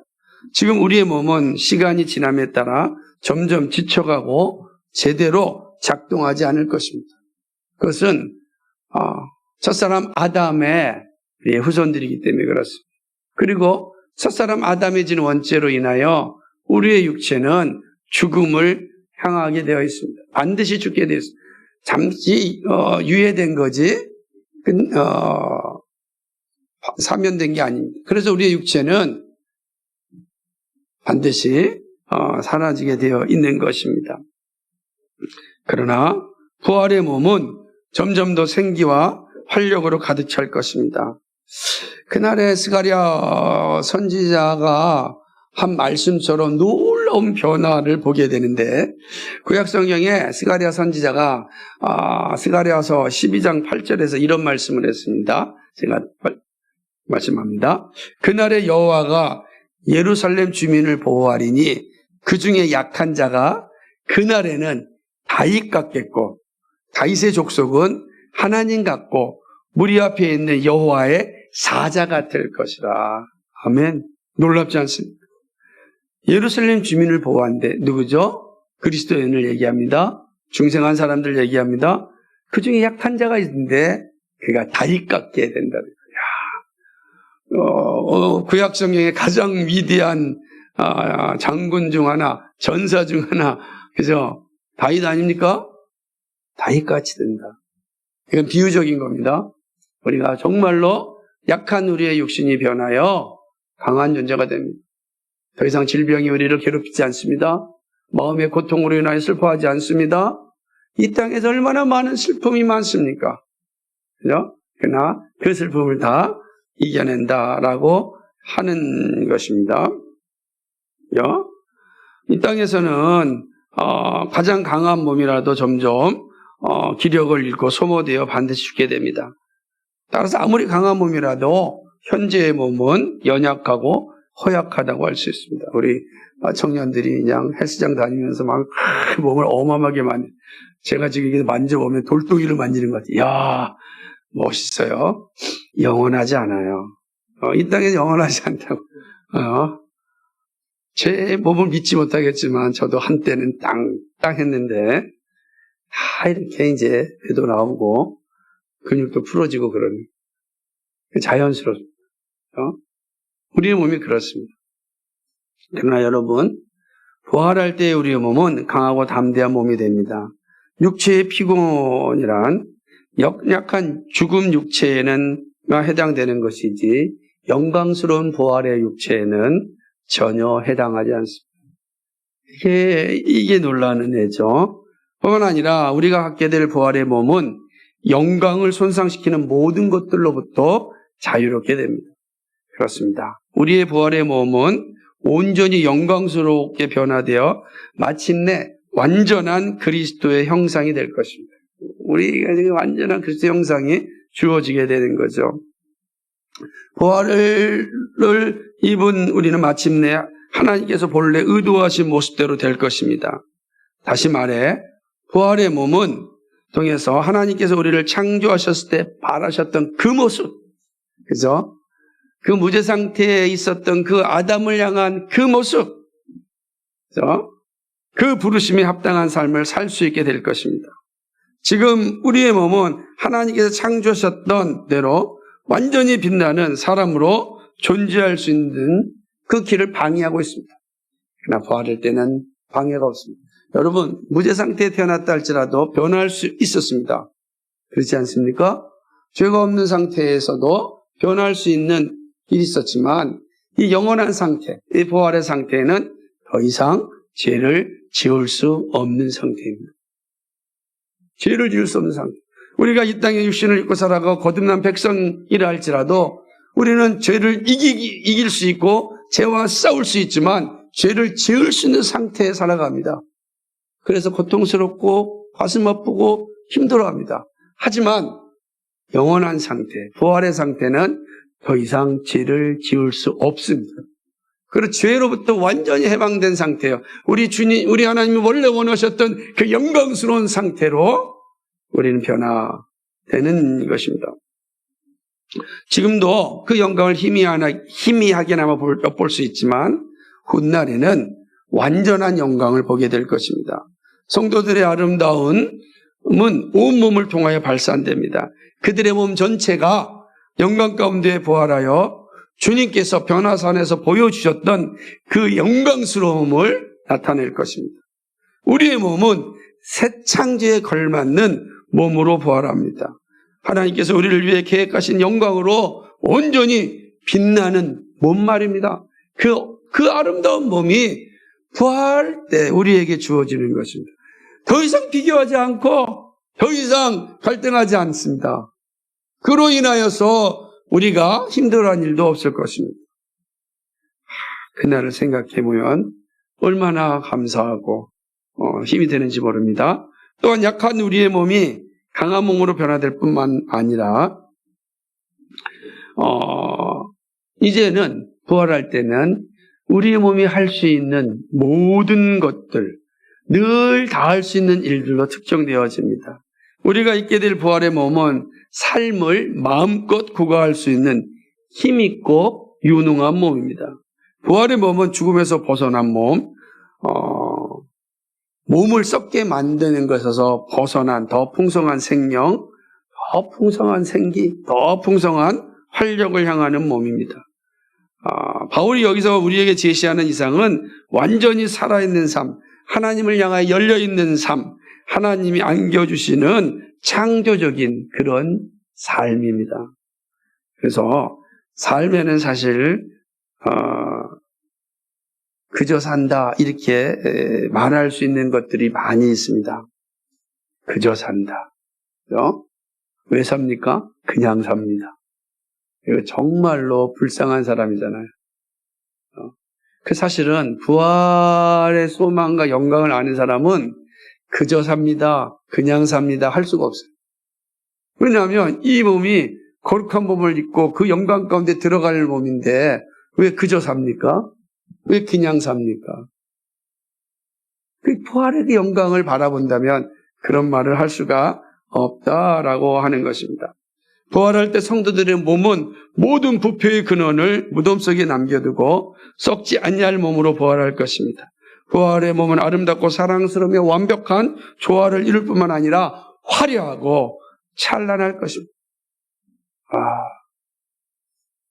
지금 우리의 몸은 시간이 지남에 따라 점점 지쳐가고 제대로 작동하지 않을 것입니다. 그것은 첫사람 아담의 후손들이기 때문에 그렇습니다. 그리고 첫사람 아담의 진 원죄로 인하여 우리의 육체는 죽음을 향하게 되어 있습니다. 반드시 죽게 되어 있습니다. 잠시 유예된 거지 사면된 게 아닙니다. 그래서 우리의 육체는 반드시 사라지게 되어 있는 것입니다. 그러나 부활의 몸은 점점 더 생기와 활력으로 가득 찰 것입니다. 그날에 스가랴 선지자가 한 말씀처럼 놀라운 놀라운 변화를 보게 되는데, 구약 성경에 스가랴 선지자가 스가랴서 12장 8절에서 이런 말씀을 했습니다. 제가 말씀합니다. 그날에 여호와가 예루살렘 주민을 보호하리니 그 중에 약한 자가 그날에는 다윗 같겠고, 다윗의 족속은 하나님 같고 무리 앞에 있는 여호와의 사자가 될 것이라. 아멘. 놀랍지 않습니까? 예루살렘 주민을 보호한데 누구죠? 그리스도인을 얘기합니다. 중생한 사람들 얘기합니다. 그 중에 약한 자가 있는데 그가 다윗 같게 된다. 구약 성경의 가장 위대한 장군 중 하나, 전사 중 하나, 그죠? 다윗 아닙니까? 다윗같이 된다. 이건 비유적인 겁니다. 우리가 정말로 약한 우리의 육신이 변하여 강한 존재가 됩니다. 더 이상 질병이 우리를 괴롭히지 않습니다. 마음의 고통으로 인하여 슬퍼하지 않습니다. 이 땅에서 얼마나 많은 슬픔이 많습니까? 그죠? 그러나 그 슬픔을 다 이겨낸다라고 하는 것입니다. 이 땅에서는 가장 강한 몸이라도 점점 기력을 잃고 소모되어 반드시 죽게 됩니다. 따라서 아무리 강한 몸이라도 현재의 몸은 연약하고 허약하다고 할 수 있습니다. 우리 청년들이 그냥 헬스장 다니면서 막 몸을 어마어마하게 제가 지금 이게 만져보면 돌덩이를 만지는 것 같아요. 이야, 멋있어요. 영원하지 않아요. 이 땅에서 영원하지 않다고. 제 몸을 믿지 못하겠지만 저도 한때는 땅 했는데 다 이렇게 이제 배도 나오고 근육도 풀어지고 그러는 자연스럽습니다. 우리의 몸이 그렇습니다. 그러나 여러분, 부활할 때 우리의 몸은 강하고 담대한 몸이 됩니다. 육체의 피곤이란 약한 죽음 육체에는 해당되는 것이지 영광스러운 부활의 육체에는 전혀 해당하지 않습니다. 이게 놀라는 애죠. 뿐만 아니라 우리가 갖게 될 부활의 몸은 영광을 손상시키는 모든 것들로부터 자유롭게 됩니다. 그렇습니다. 우리의 부활의 몸은 온전히 영광스럽게 변화되어 마침내 완전한 그리스도의 형상이 될 것입니다. 우리가 완전한 그리스도의 형상이 주어지게 되는 거죠. 부활을 입은 우리는 마침내 하나님께서 본래 의도하신 모습대로 될 것입니다. 다시 말해 부활의 몸은 통해서 하나님께서 우리를 창조하셨을 때 바라셨던 그 모습, 그죠? 그 무죄 상태에 있었던 그 아담을 향한 그 모습, 그죠? 그 부르심에 합당한 삶을 살 수 있게 될 것입니다. 지금 우리의 몸은 하나님께서 창조하셨던 대로 완전히 빛나는 사람으로 존재할 수 있는 그 길을 방해하고 있습니다. 그러나 부활할 때는 방해가 없습니다. 여러분, 무죄 상태에 태어났다 할지라도 변화할 수 있었습니다. 그렇지 않습니까? 죄가 없는 상태에서도 변화할 수 있는 일이 있었지만 이 영원한 상태, 이 부활의 상태는 더 이상 죄를 지을 수 없는 상태입니다. 죄를 지을 수 없는 상태. 우리가 이 땅에 육신을 입고 살아가고 거듭난 백성이라 할지라도 우리는 죄를 이길 수 있고 죄와 싸울 수 있지만 죄를 지을 수 있는 상태에 살아갑니다. 그래서 고통스럽고 가슴 아프고 힘들어합니다. 하지만 영원한 상태, 부활의 상태는 더 이상 죄를 지을 수 없습니다. 그리고 죄로부터 완전히 해방된 상태예요. 우리 하나님이 원래 원하셨던 그 영광스러운 상태로 우리는 변화되는 것입니다. 지금도 그 영광을 희미하게나마 엿볼 수 있지만 훗날에는 완전한 영광을 보게 될 것입니다. 성도들의 아름다움은 온몸을 통하여 발산됩니다. 그들의 몸 전체가 영광 가운데 부활하여 주님께서 변화산에서 보여주셨던 그 영광스러움을 나타낼 것입니다. 우리의 몸은 새 창조에 걸맞는 몸으로 부활합니다. 하나님께서 우리를 위해 계획하신 영광으로 온전히 빛나는 몸 말입니다. 그 아름다운 몸이 부활할 때 우리에게 주어지는 것입니다. 더 이상 비교하지 않고 더 이상 갈등하지 않습니다. 그로 인하여서 우리가 힘들어하는 일도 없을 것입니다. 그날을 생각해보면 얼마나 감사하고 힘이 되는지 모릅니다. 또한 약한 우리의 몸이 강한 몸으로 변화될 뿐만 아니라 이제는 부활할 때는 우리의 몸이 할 수 있는 모든 것들, 늘 다 할 수 있는 일들로 특정되어집니다. 우리가 있게 될 부활의 몸은 삶을 마음껏 구가할 수 있는 힘있고 유능한 몸입니다. 부활의 몸은 죽음에서 벗어난 몸, 몸을 썩게 만드는 것에서 벗어난 더 풍성한 생명, 더 풍성한 생기, 더 풍성한 활력을 향하는 몸입니다. 바울이 여기서 우리에게 제시하는 이상은 완전히 살아있는 삶, 하나님을 향하여 열려있는 삶, 하나님이 안겨주시는 창조적인 그런 삶입니다. 그래서 삶에는 사실 그저 산다 이렇게 말할 수 있는 것들이 많이 있습니다. 그저 산다. 왜 삽니까? 그냥 삽니다. 이거 정말로 불쌍한 사람이잖아요. 그 사실은 부활의 소망과 영광을 아는 사람은 그저 삽니다, 그냥 삽니다 할 수가 없어요. 왜냐하면 이 몸이 거룩한 몸을 입고 그 영광 가운데 들어갈 몸인데 왜 그저 삽니까? 왜 그냥 삽니까? 그 부활의 영광을 바라본다면 그런 말을 할 수가 없다라고 하는 것입니다. 부활할 때 성도들의 몸은 모든 부패의 근원을 무덤 속에 남겨두고 썩지 아니할 몸으로 부활할 것입니다. 부활의 몸은 아름답고 사랑스러우며 완벽한 조화를 이룰 뿐만 아니라 화려하고 찬란할 것입니다.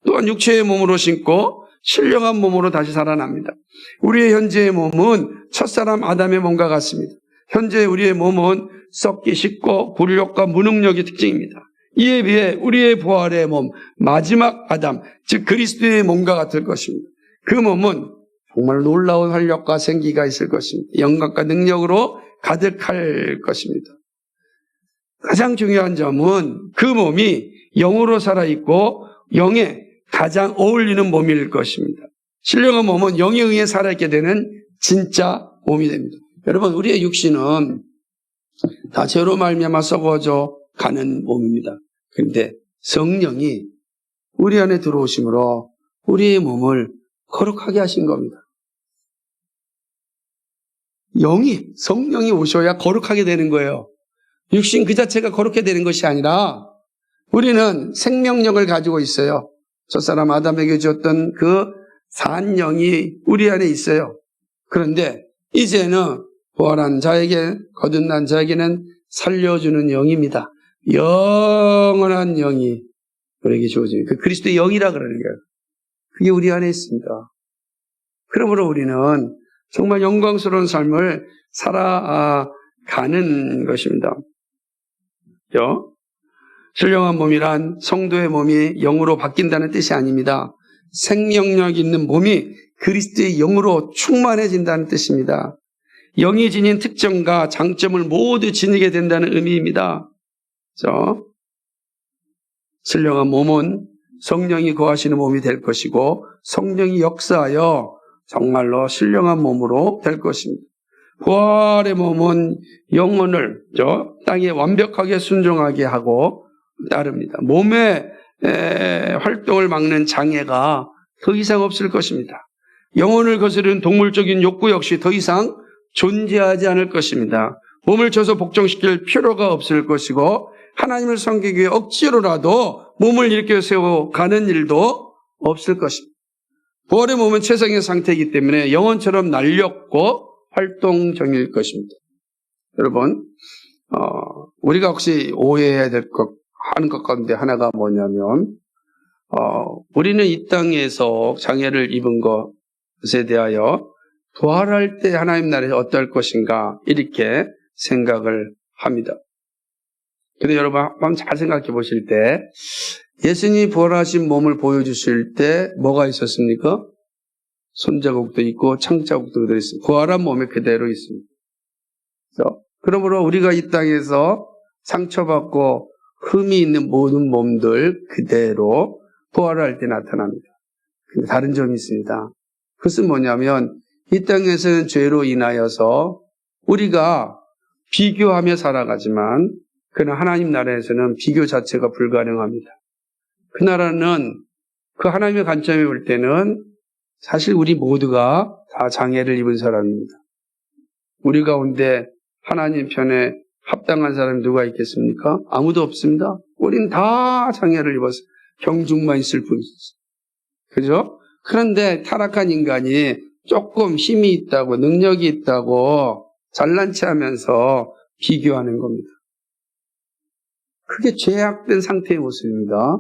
또한 육체의 몸으로 신고 신령한 몸으로 다시 살아납니다. 우리의 현재의 몸은 첫사람 아담의 몸과 같습니다. 현재 우리의 몸은 썩기 쉽고 굴욕과 무능력이 특징입니다. 이에 비해 우리의 부활의 몸, 마지막 아담, 즉 그리스도의 몸과 같을 것입니다. 그 몸은 정말 놀라운 활력과 생기가 있을 것입니다. 영광과 능력으로 가득할 것입니다. 가장 중요한 점은 그 몸이 영으로 살아있고 영에 가장 어울리는 몸일 것입니다. 신령한 몸은 영에 의해 살아있게 되는 진짜 몸이 됩니다. 여러분, 우리의 육신은 다 죄로 말미암아 썩어져 가는 몸입니다. 그런데 성령이 우리 안에 들어오심으로 우리의 몸을 거룩하게 하신 겁니다. 성령이 오셔야 거룩하게 되는 거예요. 육신 그 자체가 거룩해 되는 것이 아니라 우리는 생명력을 가지고 있어요. 첫사람 아담에게 주었던 그 산 영이 우리 안에 있어요. 그런데 이제는 부활한 자에게, 거듭난 자에게는 살려주는 영입니다. 영원한 영이 우리에게 주어집니다. 그 그리스도의 영이라 그러는 거예요. 그게 우리 안에 있습니다. 그러므로 우리는 정말 영광스러운 삶을 살아가는 것입니다. 신령한 몸이란 성도의 몸이 영으로 바뀐다는 뜻이 아닙니다. 생명력 있는 몸이 그리스도의 영으로 충만해진다는 뜻입니다. 영이 지닌 특성과 장점을 모두 지니게 된다는 의미입니다. 신령한 몸은 성령이 거하시는 몸이 될 것이고 성령이 역사하여 정말로 신령한 몸으로 될 것입니다. 부활의 몸은 영혼을 땅에 완벽하게 순종하게 하고 따릅니다. 몸의 활동을 막는 장애가 더 이상 없을 것입니다. 영혼을 거스르는 동물적인 욕구 역시 더 이상 존재하지 않을 것입니다. 몸을 쳐서 복종시킬 필요가 없을 것이고 하나님을 섬기기 위해 억지로라도 몸을 일으켜 세워가는 일도 없을 것입니다. 부활의 몸은 최상의 상태이기 때문에 영혼처럼 날렵고 활동적일 것입니다. 여러분, 우리가 혹시 오해해야 될 하는 것 가운데 하나가 뭐냐면, 우리는 이 땅에서 장애를 입은 것에 대하여 부활할 때 하나님 나라에서 어떨 것인가 이렇게 생각을 합니다. 근데 여러분 한번 잘 생각해 보실 때 예수님이 부활하신 몸을 보여주실 때 뭐가 있었습니까? 손자국도 있고 창자국도 들어있습니다. 부활한 몸이 그대로 있습니다. 그러므로 우리가 이 땅에서 상처받고 흠이 있는 모든 몸들 그대로 부활할 때 나타납니다. 근데 다른 점이 있습니다. 그것은 뭐냐면 이 땅에서는 죄로 인하여서 우리가 비교하며 살아가지만 그러나 하나님 나라에서는 비교 자체가 불가능합니다. 그 나라는 그 하나님의 관점에 볼 때는 사실 우리 모두가 다 장애를 입은 사람입니다. 우리 가운데 하나님 편에 합당한 사람이 누가 있겠습니까? 아무도 없습니다. 우린 다 장애를 입어서 경중만 있을 뿐이죠. 그죠? 그런데 타락한 인간이 조금 힘이 있다고 능력이 있다고 잘난 체 하면서 비교하는 겁니다. 그게 죄악된 상태의 모습입니다.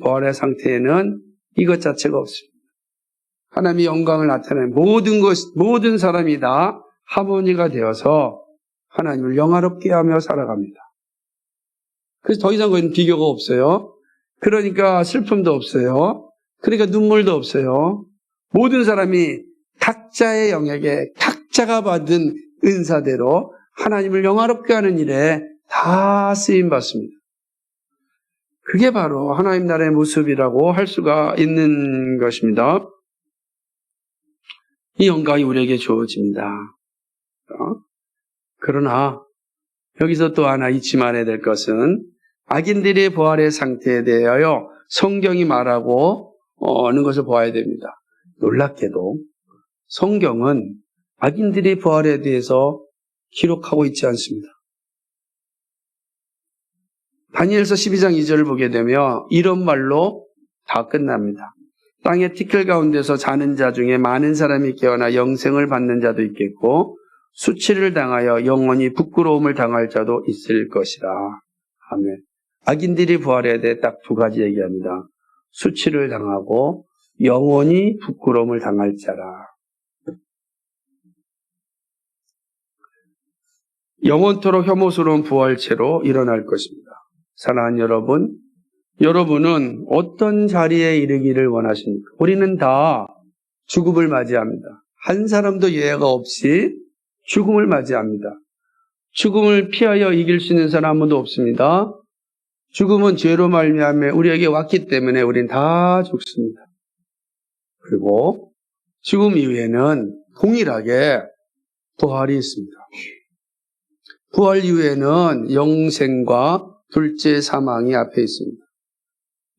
부활의 상태에는 이것 자체가 없습니다. 하나님의 영광을 나타내는 모든 사람이 다 하모니가 되어서 하나님을 영화롭게 하며 살아갑니다. 그래서 더 이상 거기는 비교가 없어요. 그러니까 슬픔도 없어요. 그러니까 눈물도 없어요. 모든 사람이 각자의 영역에 각자가 받은 은사대로 하나님을 영화롭게 하는 일에 다 쓰임받습니다. 그게 바로 하나님 나라의 모습이라고 할 수가 있는 것입니다. 이 영광이 우리에게 주어집니다. 그러나 여기서 또 하나 잊지 말아야 될 것은 악인들의 부활의 상태에 대하여 성경이 말하고 하는 것을 보아야 됩니다. 놀랍게도 성경은 악인들의 부활에 대해서 기록하고 있지 않습니다. 다니엘서 12장 2절을 보게 되면 이런 말로 다 끝납니다. 땅의 티끌 가운데서 자는 자 중에 많은 사람이 깨어나 영생을 받는 자도 있겠고 수치를 당하여 영원히 부끄러움을 당할 자도 있을 것이라. 아멘. 악인들이 부활에 대해 딱 두 가지 얘기합니다. 수치를 당하고 영원히 부끄러움을 당할 자라. 영원토록 혐오스러운 부활체로 일어날 것입니다. 사랑하는 여러분, 여러분은 어떤 자리에 이르기를 원하십니까? 우리는 다 죽음을 맞이합니다. 한 사람도 예외가 없이 죽음을 맞이합니다. 죽음을 피하여 이길 수 있는 사람 아무도 없습니다. 죽음은 죄로 말미암아 우리에게 왔기 때문에 우린 다 죽습니다. 그리고 죽음 이후에는 동일하게 부활이 있습니다. 부활 이후에는 영생과 둘째 사망이 앞에 있습니다.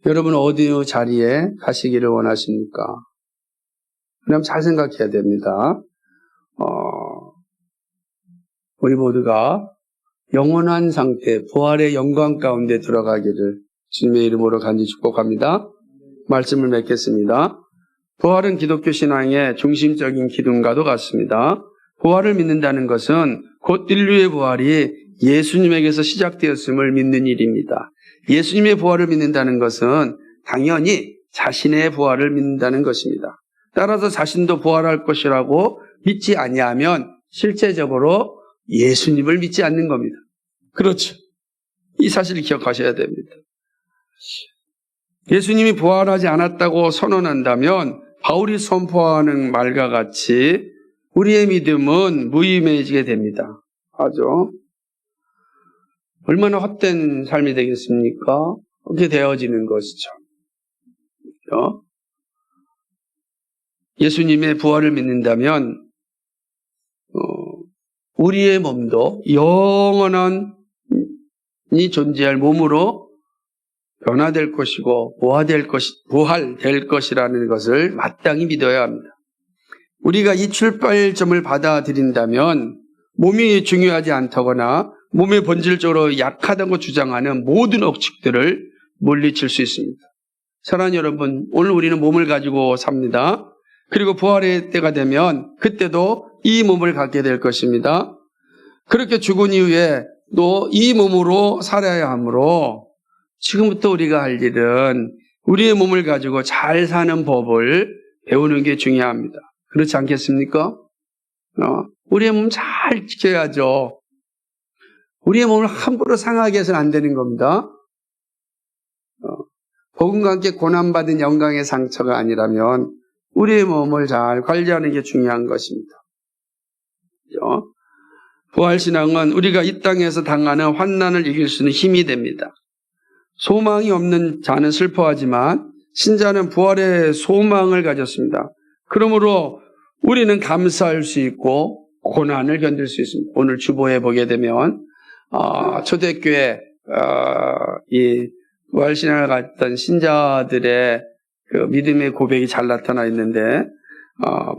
여러분 어디 자리에 가시기를 원하십니까? 그럼 잘 생각해야 됩니다. 우리 모두가 영원한 상태, 부활의 영광 가운데 들어가기를 주님의 이름으로 간절히 축복합니다. 말씀을 맺겠습니다. 부활은 기독교 신앙의 중심적인 기둥과도 같습니다. 부활을 믿는다는 것은 곧 인류의 부활이 예수님에게서 시작되었음을 믿는 일입니다. 예수님의 부활을 믿는다는 것은 당연히 자신의 부활을 믿는다는 것입니다. 따라서 자신도 부활할 것이라고 믿지 아니하면 실제적으로 예수님을 믿지 않는 겁니다. 그렇죠. 이 사실을 기억하셔야 됩니다. 예수님이 부활하지 않았다고 선언한다면 바울이 선포하는 말과 같이 우리의 믿음은 무의미해지게 됩니다. 아죠. 얼마나 헛된 삶이 되겠습니까? 그렇게 되어지는 것이죠. 예수님의 부활을 믿는다면 우리의 몸도 영원한 이 존재할 몸으로 변화될 것이고 부활될 것이라는 것을 마땅히 믿어야 합니다. 우리가 이 출발점을 받아들인다면 몸이 중요하지 않다거나 몸이 본질적으로 약하다고 주장하는 모든 억측들을 물리칠 수 있습니다. 사랑하는 여러분, 오늘 우리는 몸을 가지고 삽니다. 그리고 부활의 때가 되면 그때도 이 몸을 갖게 될 것입니다. 그렇게 죽은 이후에 또 이 몸으로 살아야 하므로 지금부터 우리가 할 일은 우리의 몸을 가지고 잘 사는 법을 배우는 게 중요합니다. 그렇지 않겠습니까? 우리의 몸 잘 지켜야죠. 우리의 몸을 함부로 상하게 해서는 안 되는 겁니다. 복음과 함께 고난받은 영광의 상처가 아니라면 우리의 몸을 잘 관리하는 게 중요한 것입니다. 부활신앙은 우리가 이 땅에서 당하는 환난을 이길 수 있는 힘이 됩니다. 소망이 없는 자는 슬퍼하지만 신자는 부활의 소망을 가졌습니다. 그러므로 우리는 감사할 수 있고 고난을 견딜 수 있습니다. 오늘 주보에 보게 되면 초대교회 이 부활신앙을 갔던 신자들의 그 믿음의 고백이 잘 나타나 있는데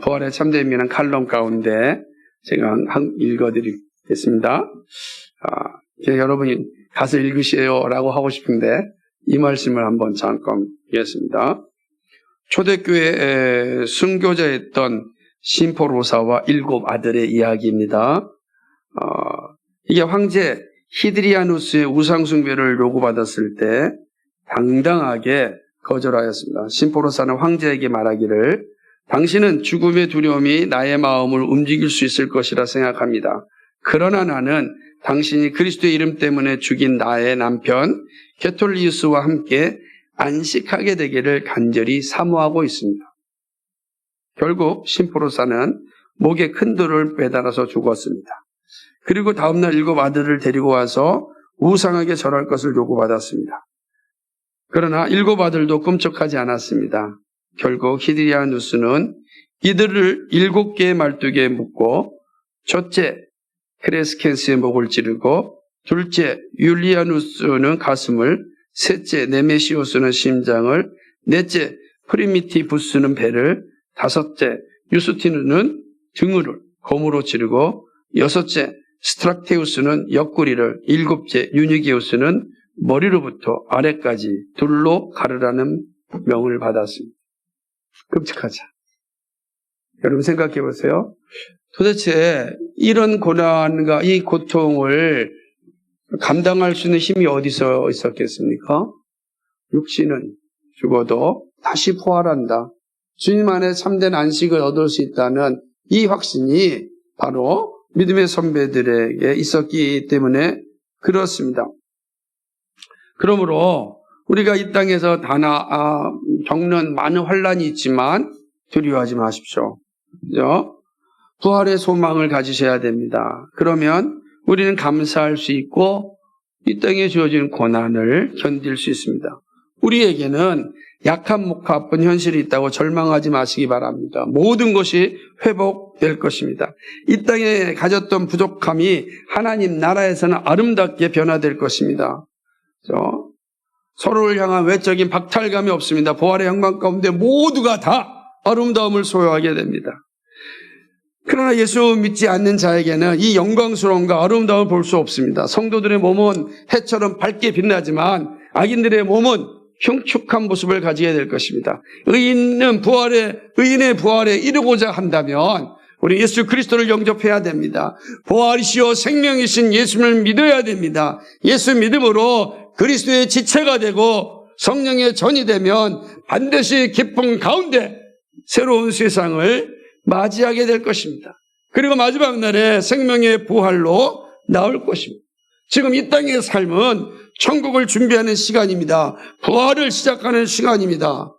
부활의 참된 칼럼 가운데 제가 읽어드리겠습니다. 여러분이 가서 읽으세요라고 하고 싶은데 이 말씀을 한번 잠깐 읽겠습니다. 초대교회에 순교자였던 심포로사와 7 아들의 이야기입니다. 이게 황제 히드리아누스의 우상숭배를 요구받았을 때 당당하게 거절하였습니다. 심포로사는 황제에게 말하기를 당신은 죽음의 두려움이 나의 마음을 움직일 수 있을 것이라 생각합니다. 그러나 나는 당신이 그리스도의 이름 때문에 죽인 나의 남편 게톨리우스와 함께 안식하게 되기를 간절히 사모하고 있습니다. 결국 심포로사는 목에 큰 돌을 매달아서 죽었습니다. 그리고 다음날 7 아들을 데리고 와서 우상하게 절할 것을 요구받았습니다. 그러나 7 아들도 꿈쩍하지 않았습니다. 결국 히드리아누스는 이들을 7개의 말뚝에 묶고 첫째 크레스켄스의 목을 찌르고 둘째 율리아누스는 가슴을, 셋째 네메시오스는 심장을, 넷째 프리미티부스는 배를, 다섯째 유스티누는 등을 검으로 찌르고 여섯째 스트락테우스는 옆구리를, 일곱째 유니기우스는 머리로부터 아래까지 둘로 가르라는 명을 받았습니다. 끔찍하죠. 여러분 생각해 보세요. 도대체 이런 고난과 이 고통을 감당할 수 있는 힘이 어디서 있었겠습니까? 육신은 죽어도 다시 부활한다. 주님 안에 참된 안식을 얻을 수 있다는 이 확신이 바로 믿음의 선배들에게 있었기 때문에 그렇습니다. 그러므로 우리가 이 땅에서 겪는 많은 환난이 있지만 두려워하지 마십시오. 그죠? 부활의 소망을 가지셔야 됩니다. 그러면 우리는 감사할 수 있고 이 땅에 주어진 고난을 견딜 수 있습니다. 우리에게는 약한 목과 아픈 현실이 있다고 절망하지 마시기 바랍니다. 모든 것이 회복될 것입니다. 이 땅에 가졌던 부족함이 하나님 나라에서는 아름답게 변화될 것입니다. 그렇죠? 서로를 향한 외적인 박탈감이 없습니다. 부활의 영광 가운데 모두가 다 아름다움을 소유하게 됩니다. 그러나 예수 믿지 않는 자에게는 이 영광스러움과 아름다움을 볼 수 없습니다. 성도들의 몸은 해처럼 밝게 빛나지만 악인들의 몸은 흉측한 모습을 가지게 될 것입니다. 의인의 부활에 이르고자 한다면 우리 예수 그리스도를 영접해야 됩니다. 부활이시오 생명이신 예수를 믿어야 됩니다. 예수 믿음으로 그리스도의 지체가 되고 성령의 전이 되면 반드시 기쁨 가운데 새로운 세상을 맞이하게 될 것입니다. 그리고 마지막 날에 생명의 부활로 나올 것입니다. 지금 이 땅의 삶은 천국을 준비하는 시간입니다. 부활을 시작하는 시간입니다.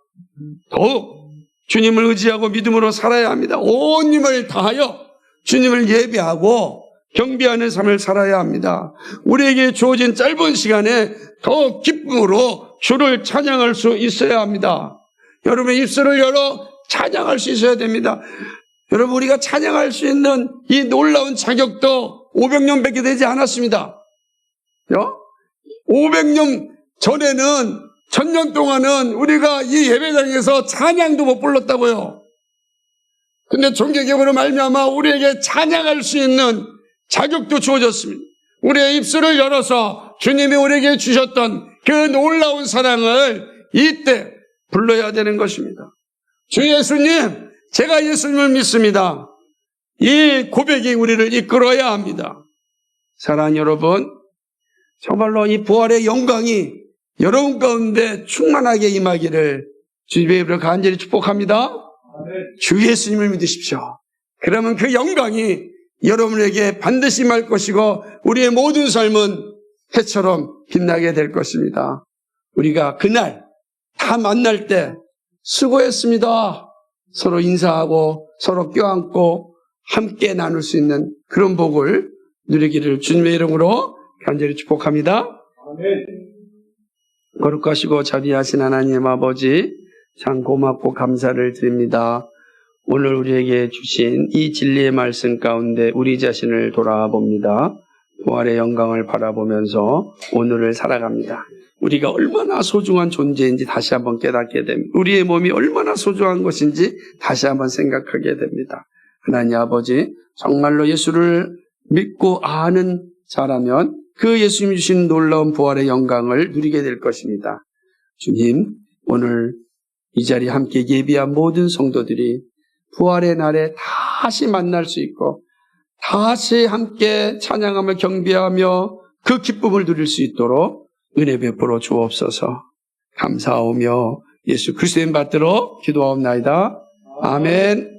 더욱 주님을 의지하고 믿음으로 살아야 합니다. 온 힘을 다하여 주님을 예배하고 경배하는 삶을 살아야 합니다. 우리에게 주어진 짧은 시간에 더 기쁨으로 주를 찬양할 수 있어야 합니다. 여러분의 입술을 열어 찬양할 수 있어야 됩니다. 여러분 우리가 찬양할 수 있는 이 놀라운 자격도 500년밖에 되지 않았습니다. 500년 전에는 1000년 동안은 우리가 이 예배당에서 찬양도 못 불렀다고요. 근데 종교개혁으로 말미암아 우리에게 찬양할 수 있는 자격도 주어졌습니다. 우리의 입술을 열어서 주님이 우리에게 주셨던 그 놀라운 사랑을 이때 불러야 되는 것입니다. 주 예수님, 제가 예수님을 믿습니다. 이 고백이 우리를 이끌어야 합니다. 사랑하는 여러분, 정말로 이 부활의 영광이 여러분 가운데 충만하게 임하기를 주님의 이름으로 간절히 축복합니다. 주 예수님을 믿으십시오. 그러면 그 영광이 여러분에게 반드시 임할 것이고 우리의 모든 삶은 해처럼 빛나게 될 것입니다. 우리가 그날 다 만날 때 수고했습니다. 서로 인사하고 서로 껴안고 함께 나눌 수 있는 그런 복을 누리기를 주님의 이름으로 간절히 축복합니다. 아멘. 거룩하시고 자비하신 하나님 아버지, 참 고맙고 감사를 드립니다. 오늘 우리에게 주신 이 진리의 말씀 가운데 우리 자신을 돌아봅니다. 부활의 영광을 바라보면서 오늘을 살아갑니다. 우리가 얼마나 소중한 존재인지 다시 한번 깨닫게 됩니다. 우리의 몸이 얼마나 소중한 것인지 다시 한번 생각하게 됩니다. 하나님 아버지, 정말로 예수를 믿고 아는 자라면 그 예수님이 주신 놀라운 부활의 영광을 누리게 될 것입니다. 주님, 오늘 이 자리에 함께 예비한 모든 성도들이 부활의 날에 다시 만날 수 있고 다시 함께 찬양하며 경배하며 그 기쁨을 누릴 수 있도록 은혜 베풀어 주옵소서. 감사하오며 예수 그리스도의 이름 받들어 기도하옵나이다. 아멘.